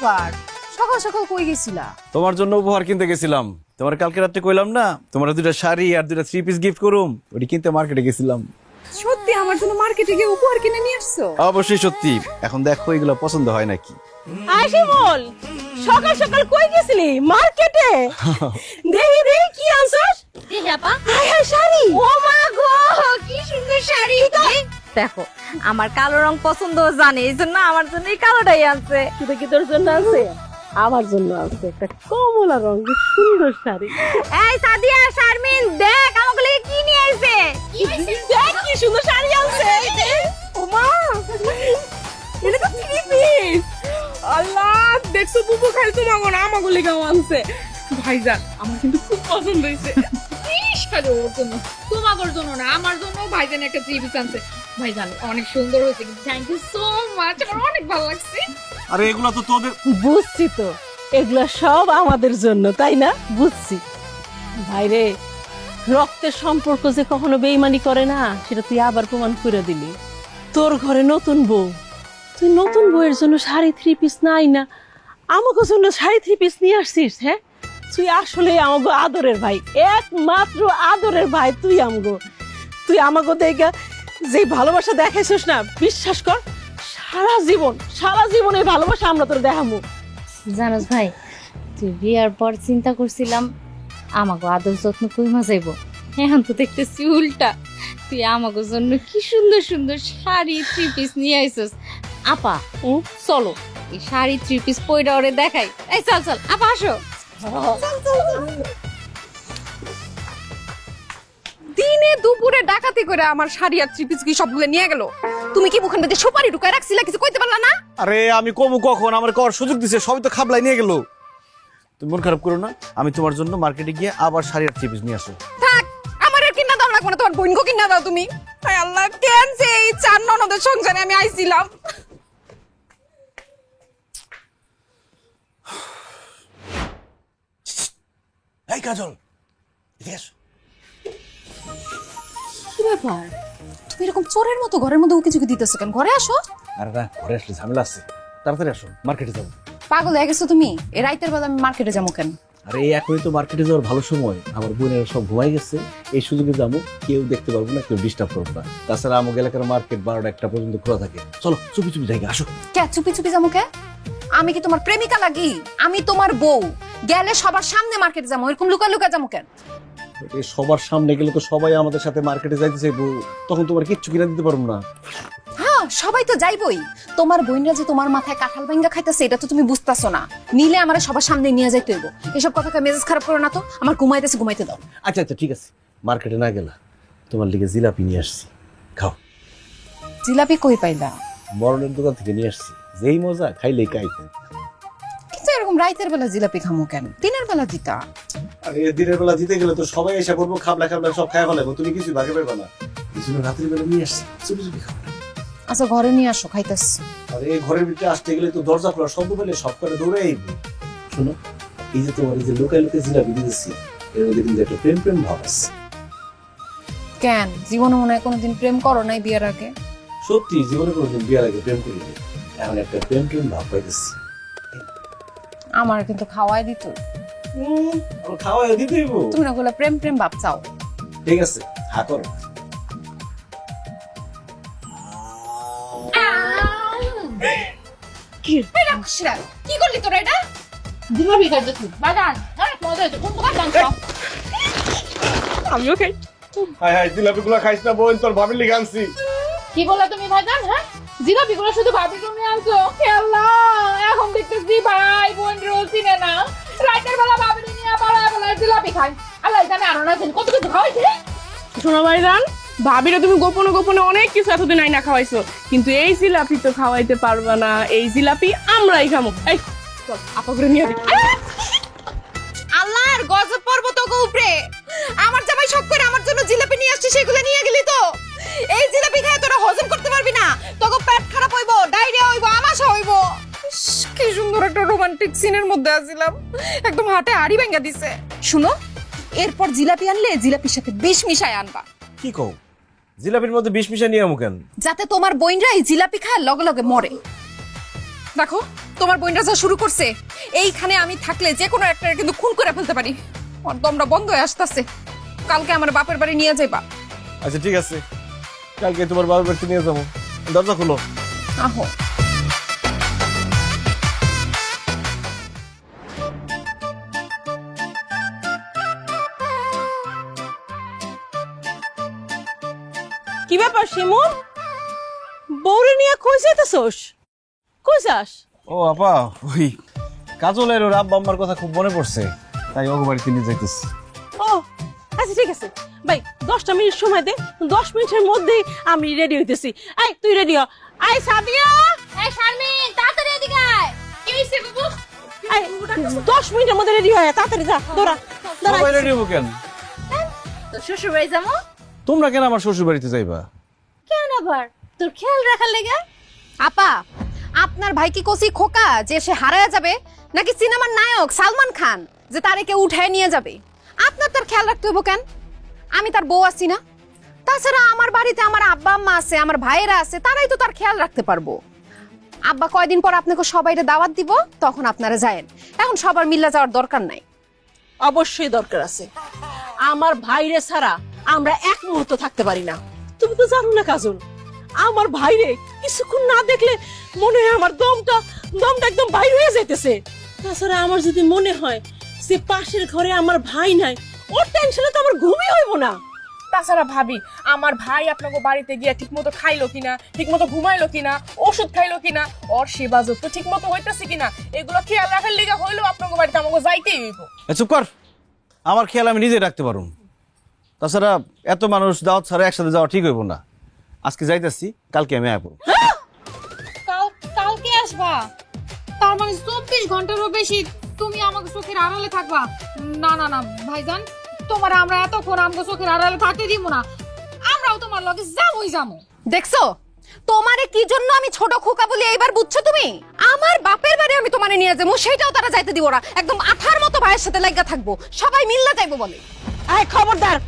ব্যাপার, সকাল সকাল কই গেছিলা? তোমার জন্য উপহার কিনতে গেছিলাম। তোমার কালকে রাত্রে কইলাম না তোমার দুইটা শাড়ি আর দুইটা 3 পিস গিফট করুম, ওটি কিনতে মার্কেটে গেছিলাম। সত্যি আমার জন্য মার্কেটে গিয়ে উপহার কিনে নিয়ে আসছো? অবশ্যই সত্যি। এখন দেখো এগুলো পছন্দ হয় নাকি। আশিমুল, সকাল সকাল কই গেছিলি? মার্কেটে। দেখি দেখি কি আনছস? আপা হাই হাই শাড়ি। ও মা গো, কি সুন্দর শাড়ি! দেখো, আমার কালো রং পছন্দ জানে, এই জন্য আমার জন্য এই কালোটাই আনছে। শুধু কি তোর জন্য আছে? আমার জন্য আছে একটা কমলা রঙের সুন্দর শাড়ি। এই সাদিয়া, শারমিন, দেখ আমাকে লাগি কি নিয়ে আইছে। দেখ কি সুন্দর শাড়ি আনছে। ও মা, এটা তো 3 পিস। আল্লাহ, দেখছো বুবু খালি তোমাকে না আমাকে লেগাও আনছে। ভাইজান, আমার কিন্তু খুব পছন্দ হয়েছে। খালি ওর জন্য, তোমার জন্য না, আমার জন্য ভাইজান একটা 3 পিস আনছে। ভাইজান অনেক সুন্দর হয়েছে, কিন্তু থ্যাংক ইউ সো মাচ, আমার অনেক ভালো লাগছে। আরে এগুলো তো তোদের। বুঝছি তো, এগুলো সব আমাদের জন্য, তাই না? বুঝছি। ভাইরে, রক্তের সম্পর্ক যে কখনো বেইমানি করে না, সেটা তুই আবার প্রমাণ করে দিলি। তোর ঘরে নতুন বউ, তুই নতুন বউয়ের জন্য শাড়ি 3 পিস নাই না, আমাকে জন্য শাড়ি 3 পিস নিয়ে আসছিস। হ্যাঁ, তুই আসলে আমাকে আদরের ভাই, একমাত্র আদরের ভাই তুই আমগো। তুই আমাকে দেখে যে ভালোবাসা দেখাইছিস না, বিশ্বাস কর সারা জীবন এই ভালোবাসা আমরা তোর দেখাবো। জানোস ভাই, তুই বিয়ার পর চিন্তা করছিলাম আমাকে আদর যত্ন কইমা যাইব, এখন তো দেখতেছি উল্টা। তুই আমাকে জন্য কি সুন্দর সুন্দর শাড়ি 3 পিস নিয়ে আইছস। আপা চলো, এই শাড়ি 3 পিস পয়রা ওরে দেখাই। এই চল চল আপা, আসো। দিনে দুপুরে ডাকাতি করে আমার শাড়ি আর 3 পিস কি সবগুলো নিয়ে গেল। তুমি কি মুখের মধ্যে সুপারি ঢুকায় রাখছিলা, কিছু কইতে পারলা না? আরে আমি কমু কখন, আমার কর সুযোগ দিছে, সবই তো খাবলাই নিয়ে গেল। তুমি মন খারাপ করো না, আমি তোমার জন্য মার্কেটে গিয়ে আবার শাড়ি আর 3 পিস নিয়ে আসো। থাক, আমার আর কিনা দাও লাগবে না, তোমার বোনকে কিনা দাও তুমি। হায় আল্লাহ, কেন যে এই 4 ননদের সংসারে আমি আইছিলাম। এই কাজল, এদিকে আসো। কি ব্যাপার, তুমি এরকম চোরের মতো ঘরের মধ্যে উকি ঝুঁকি দিতেছো কেন? ঘরে আসো। আরে না, ঘরে আসলে ঝামেলা আছে, তাড়াতাড়ি আসো, মার্কেটে যাবো। পাগল হয়ে গেছো তুমি? এই রাইতের বেলা আমি মার্কেটে যাবো কেন? আরে এখনই তো মার্কেটে যাওয়ার ভালো সময়, আমার বোনেরা সব ঘুমাই গেছে, এই সুযোগে যাবো, কেউ দেখতে পারবো না, কেউ ডিস্টার্ব করবো না। তাছাড়া আমার এলাকার মার্কেট 12টা 1টা পর্যন্ত খোলা থাকে। চলো চুপি চুপি জায়গা আসো। কে চুপি চুপি যাবো কে? আমি কি তোমার প্রেমিকা লাগি? আমি তোমার বউ, গেলে সবার সামনে মার্কেটে যাবো, এরকম লুকা লুকা যাবো কেন? এই সবার সামনে গেলে তো সবাই আমাদের সাথে মার্কেটে যাইতে চাইবো, তখন তোমার কিচ্ছু কিনা দিতে পারবো না। হ্যাঁ, সবাই তো যাইবই। তোমার বোনরা যে তোমার মাথায় কাঁঠাল ভাঙ্গা খাইতেছে, এটা তো তুমি বুঝতেছো না। নিলে আমার সবার সামনে নিয়ে যাইতে হইব। এসব কথা মেজাজ খারাপ করো না তো, আমার ঘুমাইতেছে, ঘুমাইতে দাও। আচ্ছা আচ্ছা ঠিক আছে, মার্কেটে না গেলা, তোমার লিগে জিলাপি নিয়ে আসছি, খাও। জিলাপি কই পাইলা? মরণের দোকান থেকে নিয়ে আসছি, যেই মজা খাইলেই কাইতে। কিন্তু এরকম রাইতের বেলা জিলাপি খামো কেন? দিনের বেলা দিতা। আরে দিনের বেলা দিতে গেলে তো সবাই এসে বলবো খাবলা খাবলা সব খাই ফেলাবো, তুমি কিছু ভাগে পারবে না। কিছু রাতের বেলা নিয়ে আসছি, চুপি চুপি খাবো। আচ্ছা, ঘরে নিয়ে আসো, খাইতেছি। আরে ঘরের ভিতরে আসতে গেলে তো দরজা খোলা, শব্দ পেলে সব করে দৌড়ে আইব। শোনো, এই যে তোমার এই যে লোকাল লোকে জিলাপি দিতেছি, এর মধ্যে কিন্তু একটা প্রেম প্রেম ভাব আছে। কেন, জীবনে মনে হয় কোনোদিন প্রেম করো নাই বিয়ের আগে? সত্যি জীবনে কোনোদিন বিয়ার আগে প্রেম করিনি, এখন একটা প্রেম প্রেম ভাব পাইতেছি। আমার কিন্তু খাওয়াই দিত। আমার খাওয়া দিতে হইব। তুমি না বলে প্রেম প্রেম ভাব চাও। ঠিক আছে, হা করো। কি করলি তোরা এটা? জিলাপি খাইতেছি বাজান, অনেক মজা হয়েছে। কোন দোকান জানছো? আমিও খাই। হাই হাই, জিলাপি গুলা খাইস না বোন, তোর ভাবির লিগে আনছি। কি বললা তুমি ভাইজান? হ্যাঁ, জিলাপি গুলো শুধু ভাবি তুমি আনছো? হে আল্লাহ, এখন দেখতেছি ভাই বোন রোজ চিনে না। রাতের বেলা ভাবি নিয়ে পালা পালা জিলাপি খাই। আল্লাহ জানে আরো না কত কিছু খাওয়াইছে। শোনো ভাইজান, ভাবিরা তুমি গোপনে গোপনে অনেক কিছু এতদিন আইনা খাওয়াইছো, কিন্তু এই জিলাপি তো খাওয়াইতে পারবা না। এই জিলাপি আমরাই খামো। এই চল আপা করে নিয়ে দিই। আল্লাহর গজব পড়বো তোকে উপরে। আমার জামাই শখ করে আমার জন্য জিলাপি নিয়ে আসছে, সেগুলো নিয়ে গেলি তো। এই জিলাপি খেয়ে তোরা হজম করতে পারবি না, তোকে পেট খারাপ হইবো, ডায়রিয়া হইবো, আমাশা হইবো। ইস, কি সুন্দর একটা রোমান্টিক সিনের মধ্যে আছিলাম, একদম হাটে হাড়ি ভেঙে দিছে। শুনো, এরপর জিলাপি আনলে জিলাপির সাথে বিষ মিশায় আনবা। কি কও, জিলাপির মধ্যে বিষ মিশা নিয়ে কেন? যাতে তোমার বোনরা এই জিলাপি খায় লগে লগে মরে। দেখো তোমার বোনরা যা শুরু করছে, এইখানে আমি থাকলে যে কোনো একটা কিন্তু খুন করে ফেলতে পারি। ওর দমটা বন্ধ হয়ে আসতেছে। কালকে আমার বাপের বাড়ি নিয়ে যাইবা। আচ্ছা ঠিক আছে, কালকে তোমার বাবার বাড়িতে নিয়ে যাবো। দরজা খুলো। আহো। কি ব্যাপার শিমুল, বউরে নিয়ে কই যাইতেছস? কই যাস? ও আপা, ওই কাজলের ওর আব্বা আম্মার কথা খুব মনে পড়ছে, তাই ওগো বাড়িতে নিয়ে যাইতেছি। ও আচ্ছা ঠিক আছে ভাই, 10টা মিনিট সময় দে, 10 মিনিটের মধ্যেই আমি রেডি হইতেছি। আই তুই রেডি হ। আই সাদিয়া, এই শারমিন তাড়াতাড়ি এদিকে আয়। কি হইছে বাবু? আই 10 মিনিটের মধ্যে রেডি হয়ে তাড়াতাড়ি যা। দৌড়া সবাই রেডি হবো কেন? তো শ্বশুর বাড়ি যাবো। তোমরা কেন আমার শ্বশুর বাড়িতে যাইবা? কেন আবার? তোর খেয়াল রাখার লেগে। আপা, আপনার ভাই কি কচি খোকা যে সে হারায়া যাবে, নাকি সিনেমার নায়ক সালমান খান যে তারে কেউ উঠায় নিয়ে যাবে? আপনার তার খেয়াল রাখতে হইব কেন? আমি তার বউ আছি না? তাছাড়া আমার বাড়িতে আমার আব্বা আম্মা আছে, আমার ভাইয়েরা আছে, তারাই তো তার খেয়াল রাখতে পারবো। আব্বা কয়দিন পর আপনাকে সবাইকে দাওয়াত দিব, তখন আপনারা যায়েন। এখন সবার মিল্লা যাওয়ার দরকার নাই। অবশ্যই দরকার আছে। আমার ভাইরে ছাড়া আমরা এক মুহূর্ত থাকতে পারি না। তুমি তো জানো না কাজল, আমার ভাইরে কিছুক্ষণ না দেখলে মনে হয় আমার দমটা একদম বাইরে হয়ে যাইতেছে। তাছাড়া আমার যদি মনে হয় যে পাশের ঘরে আমার ভাই নাই, ওর টেনশনে তো আমার ঘুমই হইব না। তাছাড়া ভাবি, আমার ভাই আপনাকে বাড়িতে গিয়ে ঠিক মতো খাইলো কিনা, ঠিক মতো ঘুমাইলো কিনা, ওষুধ খাইলো কিনা, ওর সেবা যত্ন ঠিক মতো হইতেছে কিনা, এগুলো খেয়াল রাখার লিগে হইলেও আপনাকে বাড়িতে আমাকে যাইতেই হইব। চুপ কর, আমার খেয়াল আমি নিজে রাখতে পারুম। তাছাড়া এত মানুষ দাওয়াত ছাড়া একসাথে যাওয়া ঠিক হইব না। আজকে যাইতেছি, কালকে আমি আইব। কালকে আসবা? তার মানে 24 ঘন্টারও বেশি তুমি আমাকে চোখের আড়ালে থাকবা? না না না ভাইজান, তোমার আমরা এতক্ষণ আমাকে চোখের আড়ালে থাকতে দিব না। আমরাও তোমার লগে যাবোই যাবো। দেখছো তোমারে কি জন্য আমি ছোট খোকা বলি এইবার বুঝছো তুমি? আমার বাপের বাড়ি আমি তোমারে নিয়ে যাবো, সেটাও তারা যাইতে দিব না। একদম আঠার মতো ভাইয়ের সাথে লাগা থাকবো, সবাই মিল্লা যাইবো বলে। আয় খবরদার,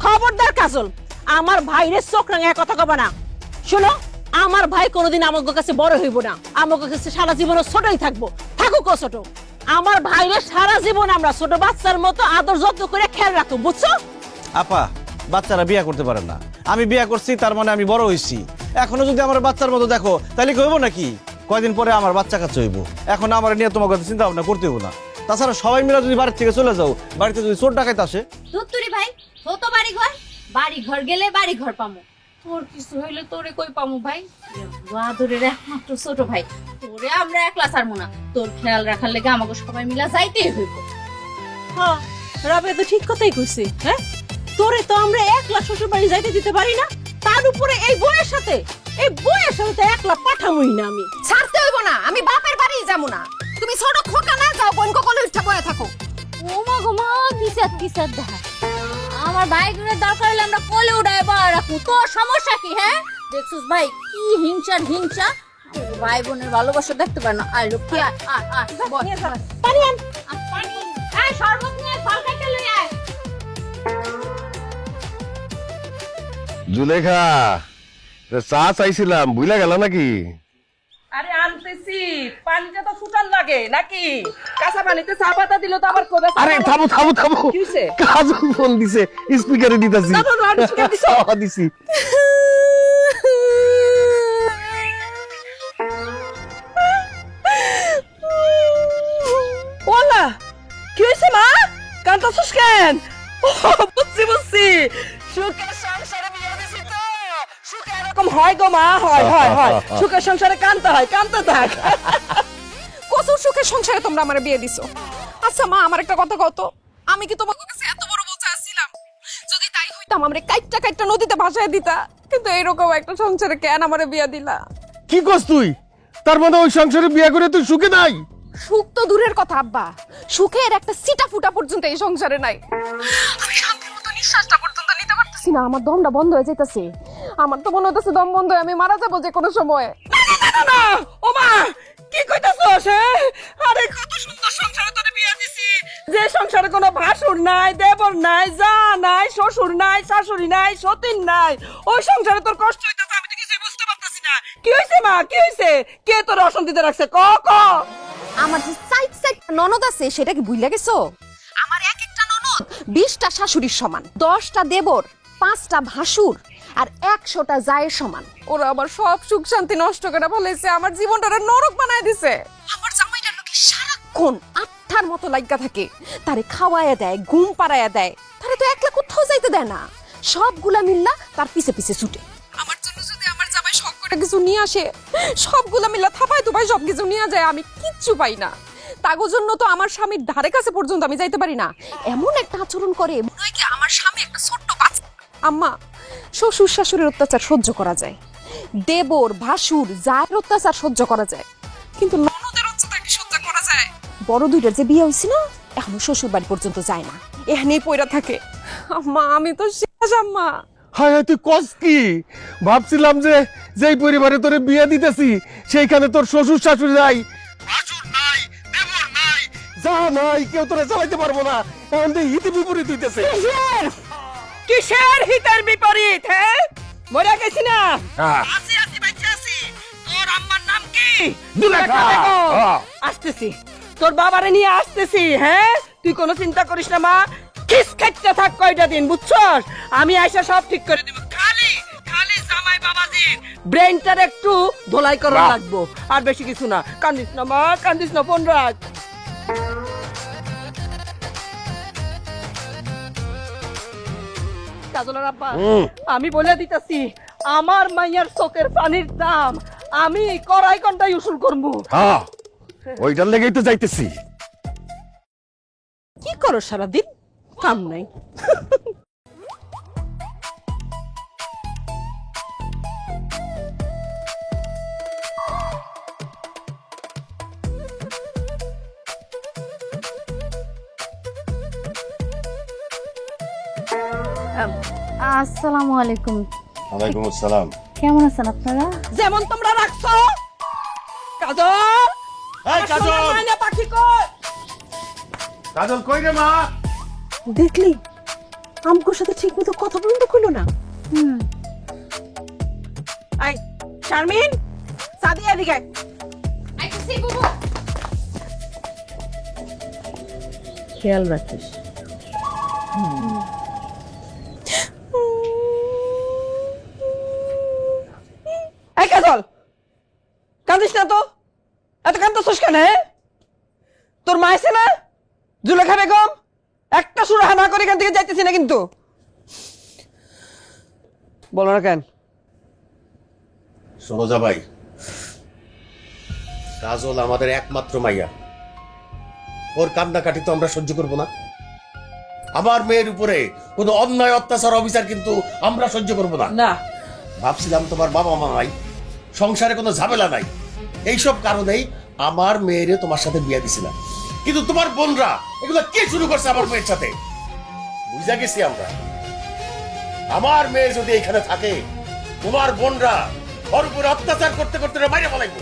খবরদার কাজল, আমার ভাইরে চোখ রাঙায় কথা কবা না। শোনো, আমার ভাই কোনোদিন আমাদের কাছে বড় হইব না, আমাদের কাছে সারা জীবন ছোটই থাকবো। থাকুক ও ছোট, আমার ভাইরে সারা জীবন আমরা ছোট বাচ্চার মতো আদর যত্ন করে খেয়াল রাখবো, বুঝছো? আপা, বাচ্চারা বিয়া করতে পারে না। আমি বিয়া করছি, তার মানে আমি বড় হইছি। এখনো যদি আমার বাচ্চার মতো দেখো, তাহলে কি হইব নাকি? কয়দিন পরে আমার বাচ্চা কাচ্চা হইব। এখন আমার নিয়ে তোমার কথা চিন্তা ভাবনা করতে হইব না। তাছাড়া সবাই মিলে যদি বাড়ির থেকে চলে যাও, বাড়িতে যদি চোর ডাকাইতে আসে, ধুত্তুরি ভাই, ও তো বাড়ি ঘর গেলে বাড়ি ঘর পামু। তোর কিছু হইলে তোরে কই পামু ভাই? আদরের একমাত্র ছোট ভাই, তোরে আমরা একলা ছাড়বো না। তোর খেয়াল রাখার লেগে আমাকে সবাই মিলা যাইতেই হইব। হ্যাঁ, রাবে তো ঠিক কথাই কইছে। হ্যাঁ, তোরে তো আমরা একলা শ্বশুর বাড়ি যাইতে দিতে পারি না, তার উপরে এই বউয়ের সাথে তো একলা পাঠামই না আমি। ছাড়তে হইব না, আমি বাপের বাড়ি যাবো না। তুমি ছোট খোকা না, যাও বোন কলে উঠা বয়া থাকো। ও মা গো মা, কিসাত দেখা। আমার ভাইগুলোর দরকার হলে আমরা কোলে উঠাই বা রাখবো। তোর সমস্যা কি? হ্যাঁ দেখছিস ভাই, কি হিংসা। ভাই বোনের ভালোবাসা দেখতে পারে না। আয় লক্ষ্মী, পানি আন। পানি, আয় শরবত নিয়ে, ফল খাইতে লই আয়। জুলেখা, চা চাইছিলাম, বুঝলা গেল নাকি? আরে আনতেছি, পানিটা তো ফুটান লাগে নাকি? কাঁচা পানিতে চা পাতা দিলে তো আবার কবে? আরে থামো। কি হইছে? কাজল ফোন দিছে, স্পিকারে দিতাছি। দিছি। ওলা, কি হইছে মা? কান্তাছস কেন? বুঝছি। সুখের সংসারে বিয়ে দিছি তো, সুখে এরকম হয় গো মা, হয়। সুখের সংসারে কানতে থাক। কসুর সুখের সংসারে তোমরা আমার বিয়ে দিছো। আচ্ছা মা, আমার একটা কথা কত, আমি কি তোমার কাছে এত বড় বোঝা ছিলাম? যদি তাই হইতো আমারে কাইটটা কাইটটা নদীতে ভাসায় দিতা, কিন্তু এরকম একটা সংসারে কেন আমারে বিয়া দিলা? কি করছ তুই? তার মানে ওই সংসারে বিয়ে করে তুই সুখে নাই? সুখ তো দূরের কথা আব্বা, সুখের একটা সিটা ফুটা পর্যন্ত এই সংসারে নাই। আমি শান্তির মতো নিঃশ্বাসটা পর্যন্ত নিতে পারতেছি না, আমার দমটা বন্ধ হয়ে যাইতেছে। আমার তো মনে হইতেছে দম বন্ধ হয়ে আমি মারা যাবো যে কোনো সময়। না ও মা, কি কইতাছস? আরে কত সুন্দর সংসারে তোরে বিয়া দিছি, যে সংসারে কোনো ভাসুর নাই, দেবর নাই, যা নাই, শ্বশুর নাই, শাশুড়ি নাই, সতীন নাই, ওই সংসারে তোর কষ্ট হইতাছে, আমি তো কিছুই বুঝতে পারতাছি না। কি হইছে মা, কি হইছে? কে তোর অশান্তিতে রাখছে? ক ক। আমার যে সাইড সাইড ননদ আছে সেটা কি ভুইলা গেছো? আমার এক একটা ননদ 20টা শাশুড়ির সমান, 10টা দেবর, 5টা ভাসুর আর 100টা জায়ের সমান। ওরা আমার সব সুখ শান্তি নষ্ট করে ফেলেছে, আমার জীবনটা নরক বানায় দিছে। আমার জামাইটার লোকে সারাক্ষণ আত্মার মতো লাগা থাকে, তারে খাওয়ায়া দেয়, ঘুম পাড়ায়া দেয়, তারে তো একলা কোথাও যাইতে দেয় না, সবগুলা মিল্লা তার পিছে পিছে ছুটে। আমার জন্য যদি আমার জামাই সব করে কিছু নিয়ে আসে, সবগুলা মিল্লা থাপায় তো ভাই সব কিছু নিয়ে যায়, আমি কিচ্ছু পাই না। তাগো জন্য তো আমার স্বামীর ধারে কাছে পর্যন্ত আমি যাইতে পারি না। এমন একটা আচরণ করে মনে হয় কি আমার স্বামী একটা ছোট্ট বাচ্চা। আম্মা, শ্বশুর শাশুড়ির অত্যাচার সহ্য করা যায়, দেবর ভাসুর যার অত্যাচার সহ্য করা যায়, কিন্তু ননদের অত্যাচার কি সহ্য করা যায়? বড় দুইটার যে বিয়ে হইছে না, এখনো শ্বশুর বাড়ি পর্যন্ত যায় না, এখানেই পইরা থাকে। আম্মা আমি তো শেষ আম্মা। হায় হায়, তুই কস কি? ভাবছিলাম যে যেই পরিবারে তোরে বিয়ে দিতেছি সেইখানে তোর শ্বশুর শাশুড়ি নাই, ভাসুর নাই, দেবর নাই, যা নাই, কেউ তোরে চালাইতে পারবো না। এখন তো হিতে বিপরীত হইতেছে। কিসের হিতের বিপরীত? হ্যাঁ, মরে গেছি না, হ্যাঁ। আছি আছি বাইচে আছি। তোর আম্মার নাম কি? দুলেখা। হ্যাঁ। আসতেছি, তোর বাবারে নিয়ে আসতেছি। হ্যাঁ, তুই কোনো চিন্তা করিস না মা, কিস খাইতে থাক কয়টা দিন, বুঝছস? আমি আইসা সব ঠিক করে দিব। খালি খালি জামাই বাবাজির ব্রেনটার একটু ধোলাই করা লাগবো, আর বেশি কিছু না। কান্দিস না মা, কান্দিস না, ফোন রাখ। কাজলের আব্বা, আমি বলে দিতেছি, আমার মাইয়ার চোখের পানির দাম আমি কড়াই কন্টাই উসুল করবো। হ্যাঁ, ওইটার লেগেই তো যাইতেছি। কি করো সারাদিন? কাম নাই। আসসালামু আলাইকুম। ওয়ালাইকুম আসসালাম। কেমন আছেন আপনারা? যেমন তোমরা রাখছো। কাজল, এই কাজল! আমার মাইনা পাখি কই? কাজল কই রে মা? দেখলি আমগোর সাথে ঠিক মতো কথা বলতে কইলো না। আই শারমিন, সাদিয়া এদিকে আয়। আইতেছি বুবু। খেয়াল রাখিস। এই কাজল, কাঁদিস না তো, এত কাঁদতেছিস কেন? তোর মা আছে না, জুলেখা বেগম? একটা সুরাহা না করে এখান থেকে যাইতেছি না কিন্তু। বলো না কেন? শোনো ভাই, কাজল আমাদের একমাত্র মাইয়া, ওর কান্নাকাটি তো আমরা সহ্য করবো না। আমার মেয়ের উপরে কোনো অন্যায় অত্যাচার অবিচার কিন্তু আমরা সহ্য করবো না। না, ভাবছিলাম তোমার বাবা মা নাই, সংসারে কোনো ঝামেলা নাই, এইসব কারণেই আমার মেয়েরে তোমার সাথে বিয়ে দিছিলাম। কিন্তু তোমার বোনরা এগুলো কে শুরু করছে আমার মেয়ের সাথে? বুঝা গেছি আমরা। আমার মেয়ে যদি এখানে থাকে, তোমার বোনরা ওর উপরে অত্যাচার করতে করতে বাইরে ফেলাইবো।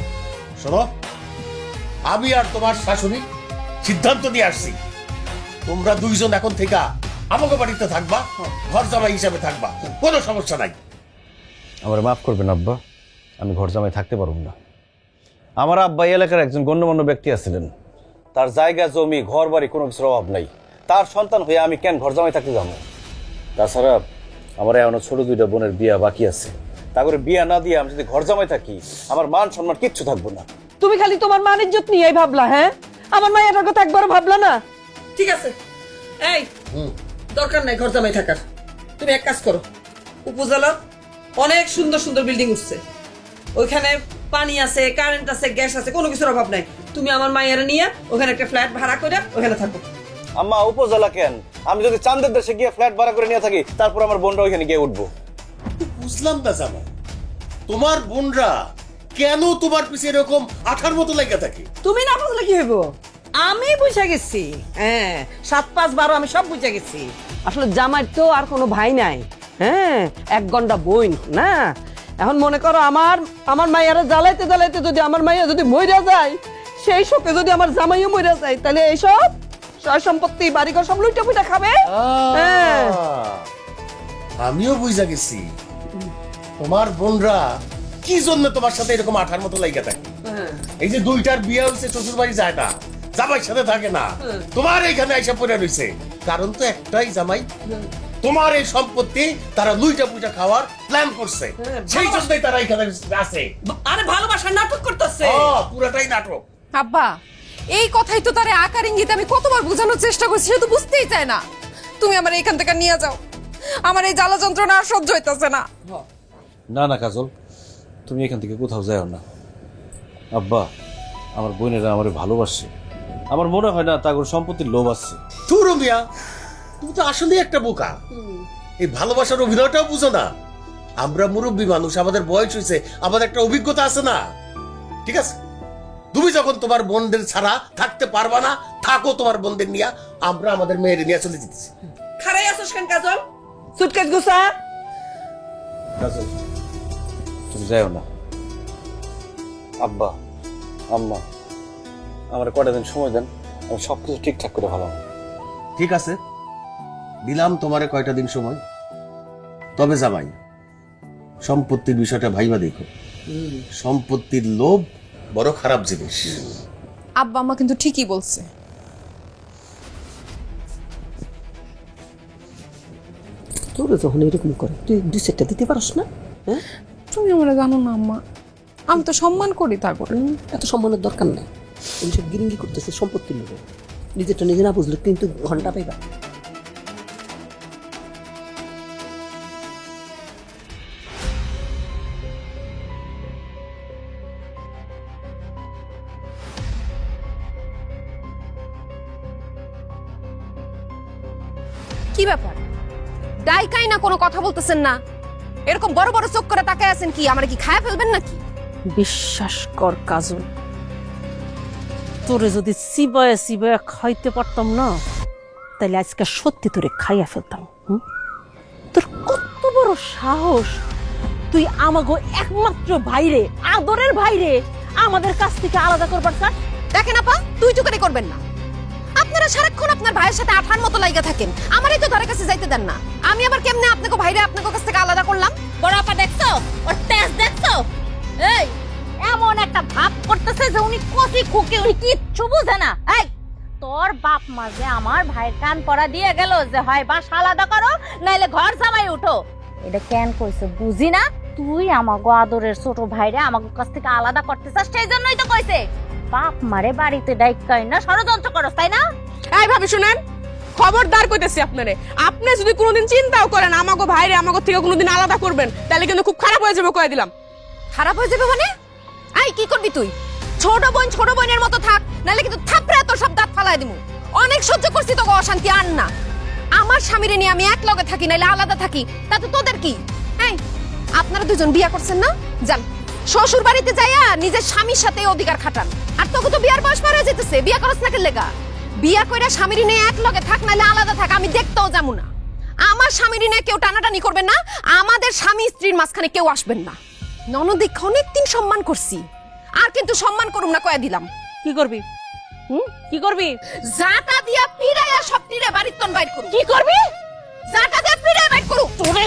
শোনো, আমি আর তোমার শাশুড়ি সিদ্ধান্ত নিয়ে আসছি, তোমরা দুইজন এখন থেকে আমাকে বাড়িতে থাকবা, ঘর জামাই হিসাবে থাকবা, কোনো সমস্যা নাই। আমার মাফ করবেন আব্বা, আমি ঘর জামাই থাকতে পারব না। আমার আব্বা এই এলাকার একজন গণ্যমান্য ব্যক্তি আছিলেন, তার জায়গা জমি ঘর বাড়ি কোনো কিছুর অভাব নাই, তার সন্তান হয়ে আমি কেন ঘর জামাই থাকতে যাবো? তাছাড়া আমার এখনো ছোট দুইটা বোনের বিয়া বাকি আছে, তা করে বিয়া না দিয়ে আমি যদি ঘর জামাই থাকি আমার মান সম্মান কিচ্ছু থাকবো না। তুমি খালি তোমার মান ইজ্জত নিয়েই ভাবলা। হ্যাঁ, আমার মায়ের কথা একবারও ভাবলা না। ঠিক আছে, এই দরকার নাই ঘর জামাই থাকার। তুমি এক কাজ করো, উপজেলা অনেক সুন্দর সুন্দর বিল্ডিং উঠছে, ওইখানে পানি আছে, কারেন্ট আছে, গ্যাস আছে, কোনো কিছুর অভাব নাই। তুমি আমার মায়ের নিয়ে ওখানে একটা ফ্ল্যাট ভাড়া করে ওখানে থাকো। আম্মা, উপজেলা কেন, আমি যদি চাঁদের দেশে গিয়ে ফ্ল্যাট ভাড়া করে নিয়ে থাকি তারপর আমার বোনরা ওইখানে গিয়ে উঠবো। বুঝলাম না জামাই, তোমার বোনরা কেন তোমার পিছে এরকম আঠার মতো লাগা থাকে? তুমি না বুঝলে কি হইব? আমি বুঝে গেছি। হ্যাঁ, 7, 5, 12 আমি সব বুঝে গেছি। আসলে জামাই তো আর কোনো ভাই নাই। হ্যাঁ, এক গন্ডা বই না। এখন মনে করো আমার মাইয়ারা জ্বালাইতে জ্বালাইতে যদি আমার মাইয়া যদি মইরা যায়, সেই শোকে যদি আমার জামাইও মইরা যায়, তাহলে এইসব সয় সম্পত্তি বাড়িঘর সব লুইটা পুইটা খাবে। হ্যাঁ, আমিও বুঝা গেছি তোমার বোনরা কি জন্য তোমার সাথে এরকম আঠার মতো লাগা থাকে। এই যে দুইটার বিয়ে হয়েছে, শ্বশুর বাড়ি যায় না, জামাইয়ের সাথে থাকে না, তোমার এইখানে আইসা পড়ে রইছে। কারণ তো একটাই, জামাই তোমার এই সম্পত্তি তারা লুইটা পুইটা খাওয়ার প্ল্যান করছে, সেই জন্যই তারা এখানে আছে। আরে ভালোবাসার নাটক করতেছে। পুরাটাই নাটক। আব্বা, এই কথাই তো তারে আকার ইঙ্গিতে আমি কতবার বোঝানোর চেষ্টা করছি, সে তো বুঝতেই চায় না। তুমি আমার এখান থেকে নিয়ে যাও, আমার এই জ্বালা যন্ত্রণা আর সহ্য হইতেছে না। না না কাজল, তুমি এখান থেকে কোথাও যাও না। আব্বা, আমার বোনেরা আমার ভালোবাসে, আমার মনে হয় না তাগর সম্পত্তির লোভ আছে। ধুরো মিয়া, তুমি তো আসলে একটা বোকা। এই ভালোবাসার অভিনয়টাও বুঝো না। আমরা মুরব্বী মানুষ, আমাদের বয়স হয়েছে, আমাদের একটা অভিজ্ঞতা আছে না? ঠিক আছে, তুমি যখন তোমার বোনদের ছাড়া থাকতে পারবা না, থাকো তোমার বোনদের নিয়ে, আমরা আমাদের মেয়ের নিয়ে চলে যেতেছি। খারাই আছিস কেন কাজল? সুটকেস গুছা। কাজল, তুমি যাও না। আব্বা, আম্মা, আমার কটা দিন সময় দেন, আমি সবকিছু ঠিকঠাক করে ভালো। ঠিক আছে, দিলাম তোমারে কয়টা দিন সময়। তবে জামাই, সম্পত্তির বিষয়টা ভাইবা দেখো। সম্পত্তির লোভ বড় খারাপ জিনিস। আব্বা আম্মা কিন্তু ঠিকই বলছে। তোর যখন এরকম করে তুই 2-4টা দিতে পারস না? হ্যাঁ, তুমি আমার জানো না আম্মা, আমি তো সম্মান করি তা করে। এত সম্মানের দরকার নাই। তুমি সব গিরিঙ্গি করতেছে সম্পত্তির লোভে। নিজেরটা নিজে না বুঝলে কিন্তু ঘন্টা পাইবা। কি ব্যাপার, ডাইকাই না কোনো কথা বলতেছেন না? এরকম বড় বড় চোখ করে তাকায় আছেন কি? আমার কি খায়া ফেলবেন নাকি? বিশ্বাস কর কাজল, তোরে যদি চিবায়া চিবায়া খাইতে পারতাম না, তাহলে আজকে সত্যি তোরে খাইয়া ফেলতাম। তোর কত বড় সাহস, তুই আমাগো একমাত্র ভাইরে, আদরের ভাইরে আমাদের কাছ থেকে আলাদা করবার চাস? দেখেন আপা, তুই চুকারি করবেন না। আপনারা সারাক্ষণ আপনার ভাইয়ের সাথে আঠার মতো লাইগা থাকেন, আমারই তো ধারে কাছে যাইতে দেন না। আমি আবার কেমনে আপনাকে ভাইরে আপনাকে কাছ থেকে আলাদা করলাম? বড় আপা দেখছো ওর তেজ দেখছো? এই এমন একটা ভাব করতেছে যে উনি কচি খুকি, উনি কিচ্ছু বুঝে না। এই তোর বাপ মা যে আমার ভাইয়ের কান পড়া দিয়ে গেল যে হয় বাসা আলাদা করো নাইলে ঘর জামাই উঠো, এটা কেন কইছে বুঝি না? তুই আমাগো আদরের ছোট ভাইরে আমাগো কাছ থেকে আলাদা করতে চাস, সেই জন্যই তো কইছে বাপ মারে বাড়িতে ডাইকাই না ষড়যন্ত্র করস, তাই না? এই ভাবি শুনেন, খবরদার কইতেছি আপনারে, আপনি যদি কোনোদিন চিন্তাও করেন আমাগো ভাইরে আমাগো থেকে কোনোদিন আলাদা করবেন, তাহলে কিন্তু খুব খারাপ হয়ে যাবে, কয়ে দিলাম। খারাপ হয়ে যাবে মানে? আই কি করবি তুই? ছোট বোনের মতো থাক, নাহলে কিন্তু থাপড়ে তোর সব দাঁত ফালাই দিমু। অনেক সহ্য করছি তোকে অশান্তি, আর না। আমার স্বামীরে নিয়ে আমি এক লগে থাকি নাইলে আলাদা থাকি, তাতে তোদের কি? এই আপনারা দুজন বিয়ে করছেন না, যান শ্বশুর বাড়িতে যাইয়া নিজের স্বামীর সাথে অধিকার খাটান। আর তোকে তো বিয়ার বয়স পার হয়ে যেতেছে, বিয়া করছ না কেলেগা? বিয়া কইরা স্বামীর নিয়ে এক লগে থাক নাইলে আলাদা থাক, আমি দেখতেও যাবো না। আমার স্বামীর নিয়ে কেউ টানাটানি করবেন না, আমাদের স্বামী স্ত্রীর মাঝখানে কেউ আসবেন না। ননদিক অনেকদিন সম্মান করছি, আর কিন্তু সম্মান করুম না, কয়ে দিলাম। কি করবি? কি করবি? জাটা দিয়া পিড়াইয়া সব তীরে বাড়ির তন বাইর করু। কি করবি? জাটা দিয়া পিড়াইয়া বাইর করু। তোরে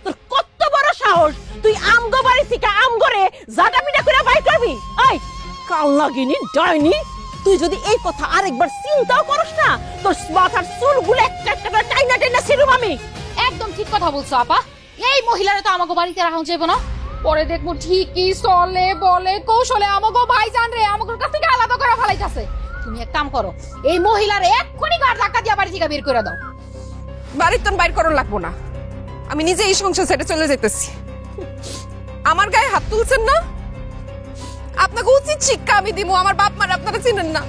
তোর কত বড় সাহস, তুই আমগো বাড়ি থেকে আমগরে জাটা পিটা করে বাইর করবি? এই কাল লাগিনি ডাইনি, তুই যদি এই কথা আরেকবার চিন্তাও করস না, তোর মাথার চুলগুলো একটা একটা করে টাইনা টাইনা ছিড়ুম আমি। একদম ঠিক কথা বলছো আপা, এই মহিলারা তো আমাকে বাড়িতে রাখা যাবে না। পরে দেখবো ঠিকই চলে বলে কৌশলে আমাকে ভাইজান রে আমাকে কাছ থেকে আলাদা করে ফেলাইতাছে। তুমি এক কাম করো, এই মহিলার এক্ষুনি গাড় ধাক্কা দিয়া বাড়ি থেকে বের করে দাও। বাড়ির তন বাইর করুন লাগবো না, আমি নিজে এই সংসার ছেড়ে চলে যেতেছি। আমার গায়ে হাত তুলছেন না, আপনাকে উচিত শিক্ষা আমি দিব। আমার বাপ মার আপনারা চিনেন না।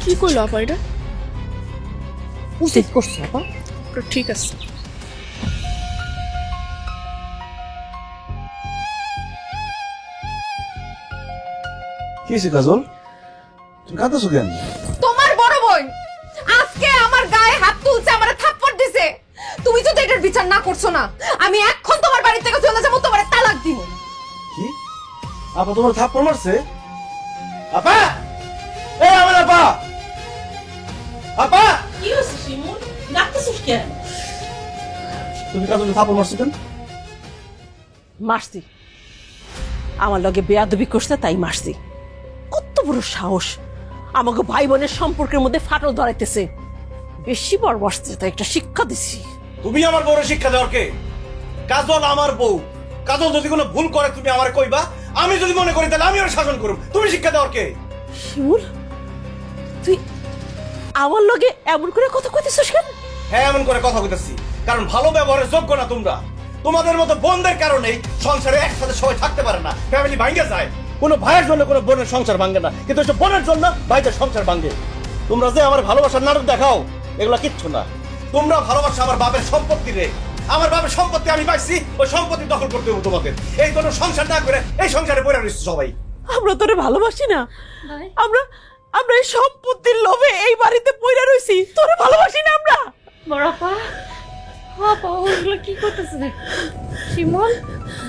কি কইলো আপা এটা? উচিত করছো আপা। ঠিক আছে। কি হয়েছে কাজল, তুমি কাঁদতেছো কেন? তোমার বড় বোন আজকে আমার গায়ে হাত তুলছে, আমারে থাপ্পড় দিছে। তুমি যদি এটার বিচার না করছো না, আমি এখন তোমার বাড়ি থেকে চলে যাবো, তোমারে তালাক দিব। কি আপা তোমার থাপ্পড় মারছে? আপা, এই আমার আপা, আপা, কি হচ্ছে শিমুল, ডাকতেছিস কেন? তুমি কাজলকে থাপ্পড় মারছো কেন? মারছি, আমার লগে বেয়াদবি করছে তাই মারছি। কত বড় সাহস, আমাকে ভাই বোনের সম্পর্কের মধ্যে ফাটল ধরাইতেছে। বেশি বড় বসছে, তাই একটা শিক্ষা দিছি। তুমি আমার বউরে শিক্ষা দেওয়ার কে? কাজল আমার বউ। কাজল যদি কোনো ভুল করে তুমি আমারে কইবা, আমি যদি মনে করি তাহলে আমি ওর শাসন করব। তুমি শিক্ষা দেওয়ার কে? শিমুল, তুই আমার লগে এমন করে কথা কইতেছিস কেন? হ্যাঁ, এমন করে কথা কইতাছি কারণ ভালো ব্যবহারের যোগ্য না তোমরা। তোমাদের মতো বোনদের কারণেই সংসারে একসাথে সবাই থাকতে পারে না, ফ্যামিলি ভাঙে যায়। কোনো ভাইয়ের জন্য কোনো বোনের সংসার ভাঙে না, কিন্তু ওই বোনের জন্য ভাইদের সংসার ভাঙে। তোমরা যে আমার ভালোবাসার নাটক দেখাও, এগুলো কিচ্ছু না। তোমরা ভালোবাসা আমার বাপের সম্পত্তি রে। আমার বাপের সম্পত্তি আমি পাইছি, ওই সম্পত্তি দখল করতে হবে তোমাদের। এই জন্য সংসার না করে এই সংসারে পড়ে রয়েছে সবাই। আমরা তোরে ভালোবাসি না, আমরা আমরা এই সম্পত্তির লোভে এই বাড়িতে পইরা রইছি। তোরে ভালোবাসি না আমরা। বড়পা, আপা ওগুলো কি করতেছে? শিমুল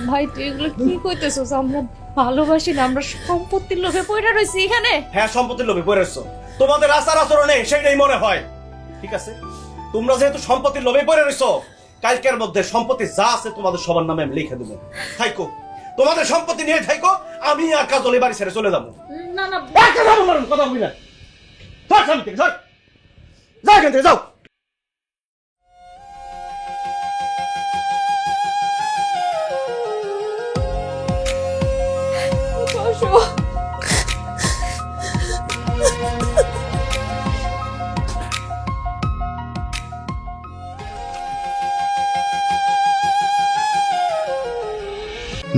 ভাই, তুই এগুলো কি কইতেছস? আমরা ভালোবাসি না, আমরা সম্পত্তির লোভে পড়ে রইছি এখানে। হ্যাঁ, সম্পত্তির লোভে পড়ে রয়েছো। তোমাদের আচার আচরণে সেটাই মনে হয়। ঠিক আছে, তোমরা যেহেতু সম্পত্তির লোভে পড়ে রয়েছো, কালকের মধ্যে সম্পত্তি যা আছে তোমাদের সবার নামে আমি লিখে দেবো। থাইকো, তোমাদের সম্পত্তি নিয়ে থাইকো, আমি আর কাজল এই বাড়ি ছেড়ে চলে যাবো। না না, কথা বলি না, ধর সামনে থেকে, ধর, যাও এখান থেকে, যাও।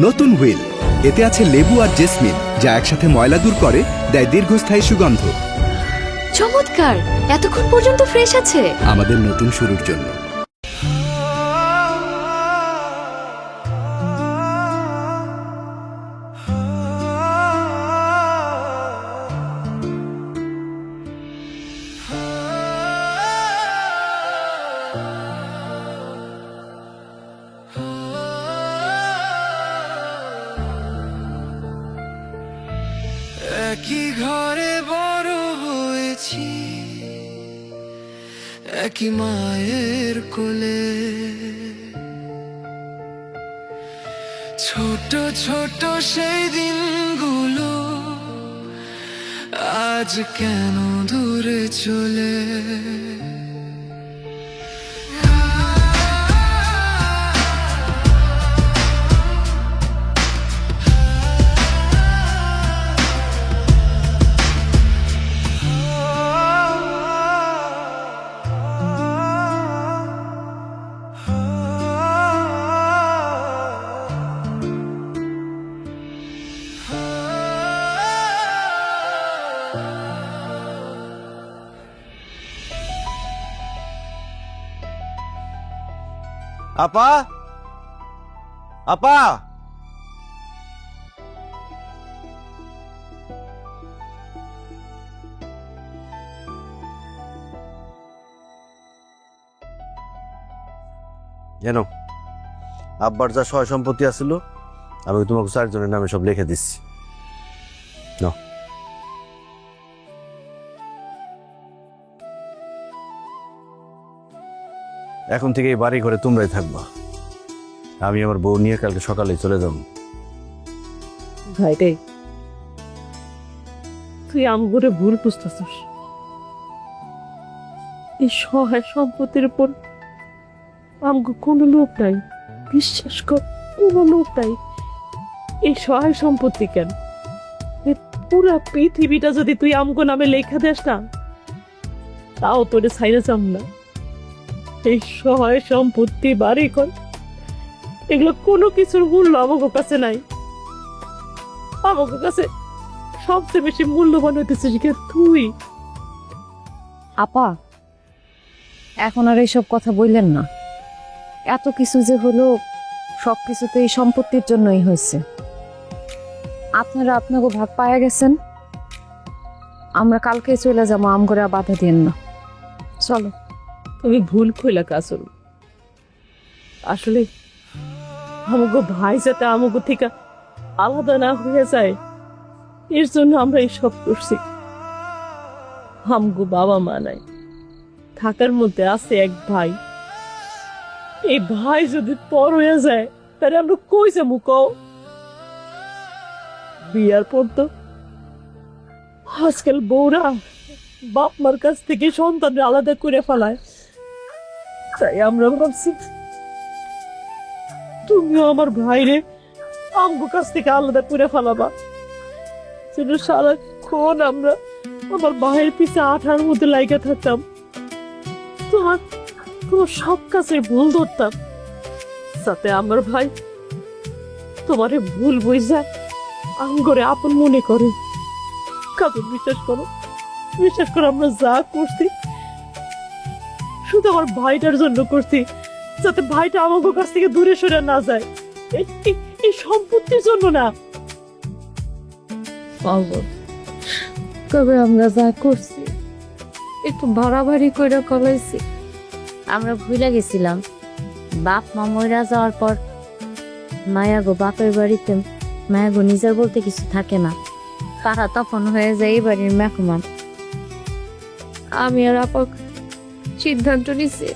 নতুন হুইল, এতে আছে লেবু আর জেসমিন, যা একসাথে ময়লা দূর করে, দেয় দীর্ঘস্থায়ী সুগন্ধ। চমৎকার, এতক্ষণ পর্যন্ত ফ্রেশ আছে। আমাদের নতুন শুরুর জন্য। একই ঘরে বড় হয়েছি, একই মায়ের কোলে, ছোট ছোট সেই দিনগুলো আজ কেন দূরে চলে। আপা, আপা, জানো আব্বার যা সয় সম্পত্তি আছিল, আমি তোমাকে 4 জনের নামে সব লিখে দিচ্ছি। নাও। এখন থেকে এই বাড়ি ঘরে তোমরাই থাকবা, আমি আমার বউ নিয়ে কালকে সকালে চলে যাব। ভাই রে, তুই আমগরে ভুল বুঝতেছিস। এই সহায় সম্পত্তির উপর আমগো কোনো লোভ নাই, বিশ্বাস কর, কোনো লোভ নাই। এই সহায় সম্পত্তি কেন, এই পুরা পৃথিবীটা যদি তুই আমগো নামে লেখা দেস না, তাও তোরে ছাইরে যাম না। এই সহায় সম্পত্তি, বাড়ি ঘর, এগুলো কোনো কিছুর মূল্য আমাগো কাছে নাই। আমাগো কাছে সবচেয়ে বেশি মূল্যবান হইতেছিস তুই। আপা, এখন আর এইসব কথা বললেন না। এত কিছু যে হলো সব কিছু তো এই সম্পত্তির জন্যই হয়েছে। আপনারা আপনাকে ভাগ পায়া গেছেন, আমরা কালকে চলে যাবো, আম করে বাধা দিয়েন না। চলো। তুমি ভুল কইলা কাজল। আসলে আমাকে ভাই যাতে আমাকে থেকে আলাদা না হয়ে যায় এর জন্য আমরা এইসব করছি। আমগো বাবা মা নাই, থাকার মধ্যে আছে এক ভাই। এই ভাই যদি পর হয়ে যায় তাহলে আমরা কই যাবো কও? বিয়ার পর তো আজকাল বউরা বাপ মার কাছ থেকে সন্তান আলাদা করে ফেলায়। তাই আমরা ভাবছি তুমিও আমার ভাইরে আমগো কাছ থেকে আলাদা করে ফেলাবা, যেন সারাক্ষণ আমরা আমার ভাইয়ের পিছে আঠার মধ্যে লাইগা থাকতাম, তোমার সব কাছে ভুল ধরতাম, যাতে আমার ভাই তোমারে ভুল বুঝা আমগরে আপন মনে করে। কাজল বিশ্বাস করো, আমরা যা করছি শুধু আমার ভাইটার জন্য করছি, যাতে ভাইটা আমাকে কাছ থেকে দূরে সরে না যায়, এই সম্পত্তির জন্য না। তবে আমরা যা করছি একটু বাড়াবাড়ি করে কলাইছি। আমরা ভুলে গেছিলাম বাপ মা মইরা যাওয়ার পর মায়াগো বাপের বাড়িতে মায়াগো নিজের বলতে কিছু থাকে না, তারা তখন হয়ে যায় এই বাড়ির মেহমান। আমি আর আপা সিদ্ধান্ত নিছি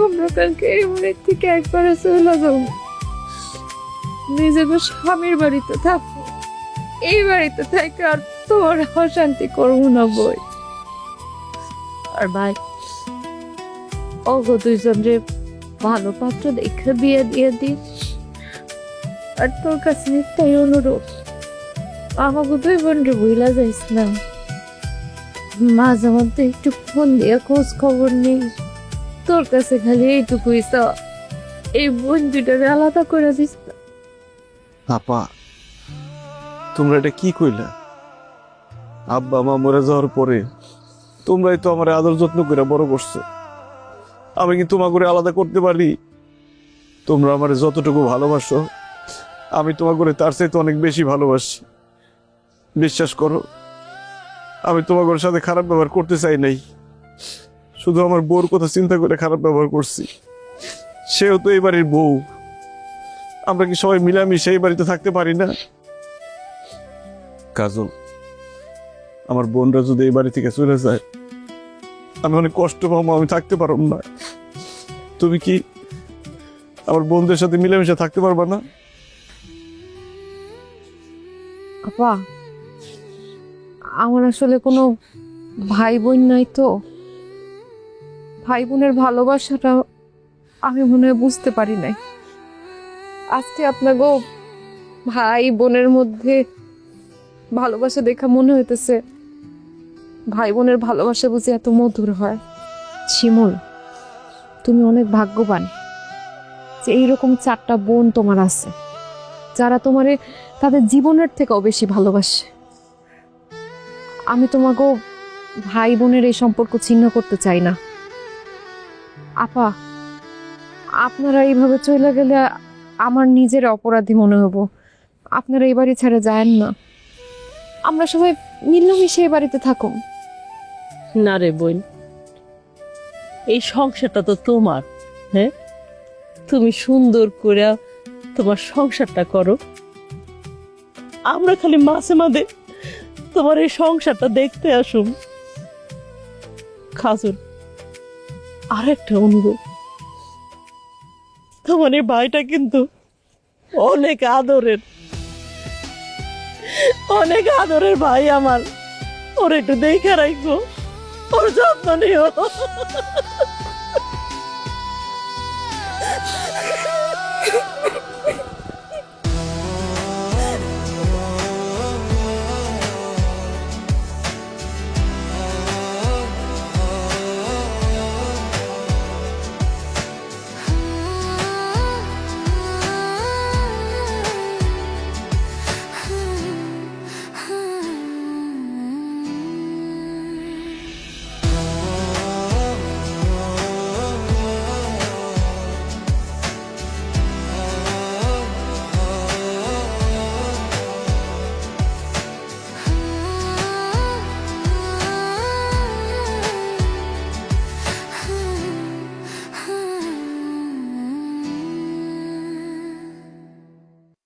আমরা কালকে এই বাড়ির থেকে একবারে চলে যাবো, নিজেকে স্বামীর বাড়িতে থাকবো। এই বাড়িতে থেকে আর তোমার অশান্তি করবো না বই। আর ভাই অগো দুইজন রে ভালো পাত্র দেখে বিয়ে দিয়ে দিস। আর তোর কাছে একটাই অনুরোধ, আমাকে দুই বোনকে ভুলা যাইস না, মাঝে মধ্যে একটু ফোন দিয়ে খোঁজ খবর নেই। তোর কাছে খালি এইটুকুই তো, এই বোন দুটারে আলাদা করে দিস না। আপা তোমরা এটা কি কইলা? আব্বা মা মরে যাওয়ার পরে তোমরাই তো আমার আদর যত্ন করে বড় করছো, আমি কি তোমার করে আলাদা করতে পারি? তোমরা আমার যতটুকু ভালোবাসো আমি তোমার করে তার চাইতে অনেক বেশি ভালোবাসি। বিশ্বাস করো, আমি তোমার ঘরের সাথে খারাপ ব্যবহার করতে চাই নাই, শুধু আমার বউর কথা চিন্তা করে খারাপ ব্যবহার করছি। সেও তো এই বাড়ির বউ, আমরা কি সবাই মিলামিশে এই বাড়িতে থাকতে পারি না? কাজল, আমার বোনরা যদি এই বাড়ি থেকে চলে যায় আমি অনেক কষ্ট পাবো, আমি থাকতে পারব না। তুমি কি আমার বোনদের সাথে মিলেমিশে থাকতে পারবা না? আপা আমার আসলে কোনো ভাই বোন নাই তো, ভাই বোনের ভালোবাসাটা আমি মনে হয় বুঝতে পারি নাই। আজকে আপনাকে ভাই বোনের মধ্যে ভালোবাসা দেখা মনে হইতেছে ভাই বোনের ভালোবাসা বুঝি এত মধুর হয়। শিমুল, তুমি অনেক ভাগ্যবান যে এইরকম 4টা বোন তোমার আছে, যারা তোমারে তাদের জীবনের থেকেও বেশি ভালোবাসে। আমি তোমাকে ভাই বোনের এই সম্পর্ক ছিন্ন করতে চাই না। আপা, আপনারা এইভাবে চলে গেলে আমার নিজের অপরাধী মনে হব। আপনারা এই বাড়ি ছেড়ে যায়েন না, আমরা সবাই মিলেমিশে এই বাড়িতে থাকুন। না রে বোন, এই সংসারটা তো তোমার, হ্যাঁ? তুমি সুন্দর করে তোমার সংসারটা করো, আমরা খালি মাঝে মাঝে তোমার এই সংসারটা দেখতে আসুন। কাজল, আর একটা অনুরোধ, তোমার এই ভাইটা কিন্তু অনেক আদরের, অনেক আদরের ভাই আমার, ওর একটু দেখে রাখবো, ওর যত্ন নিও।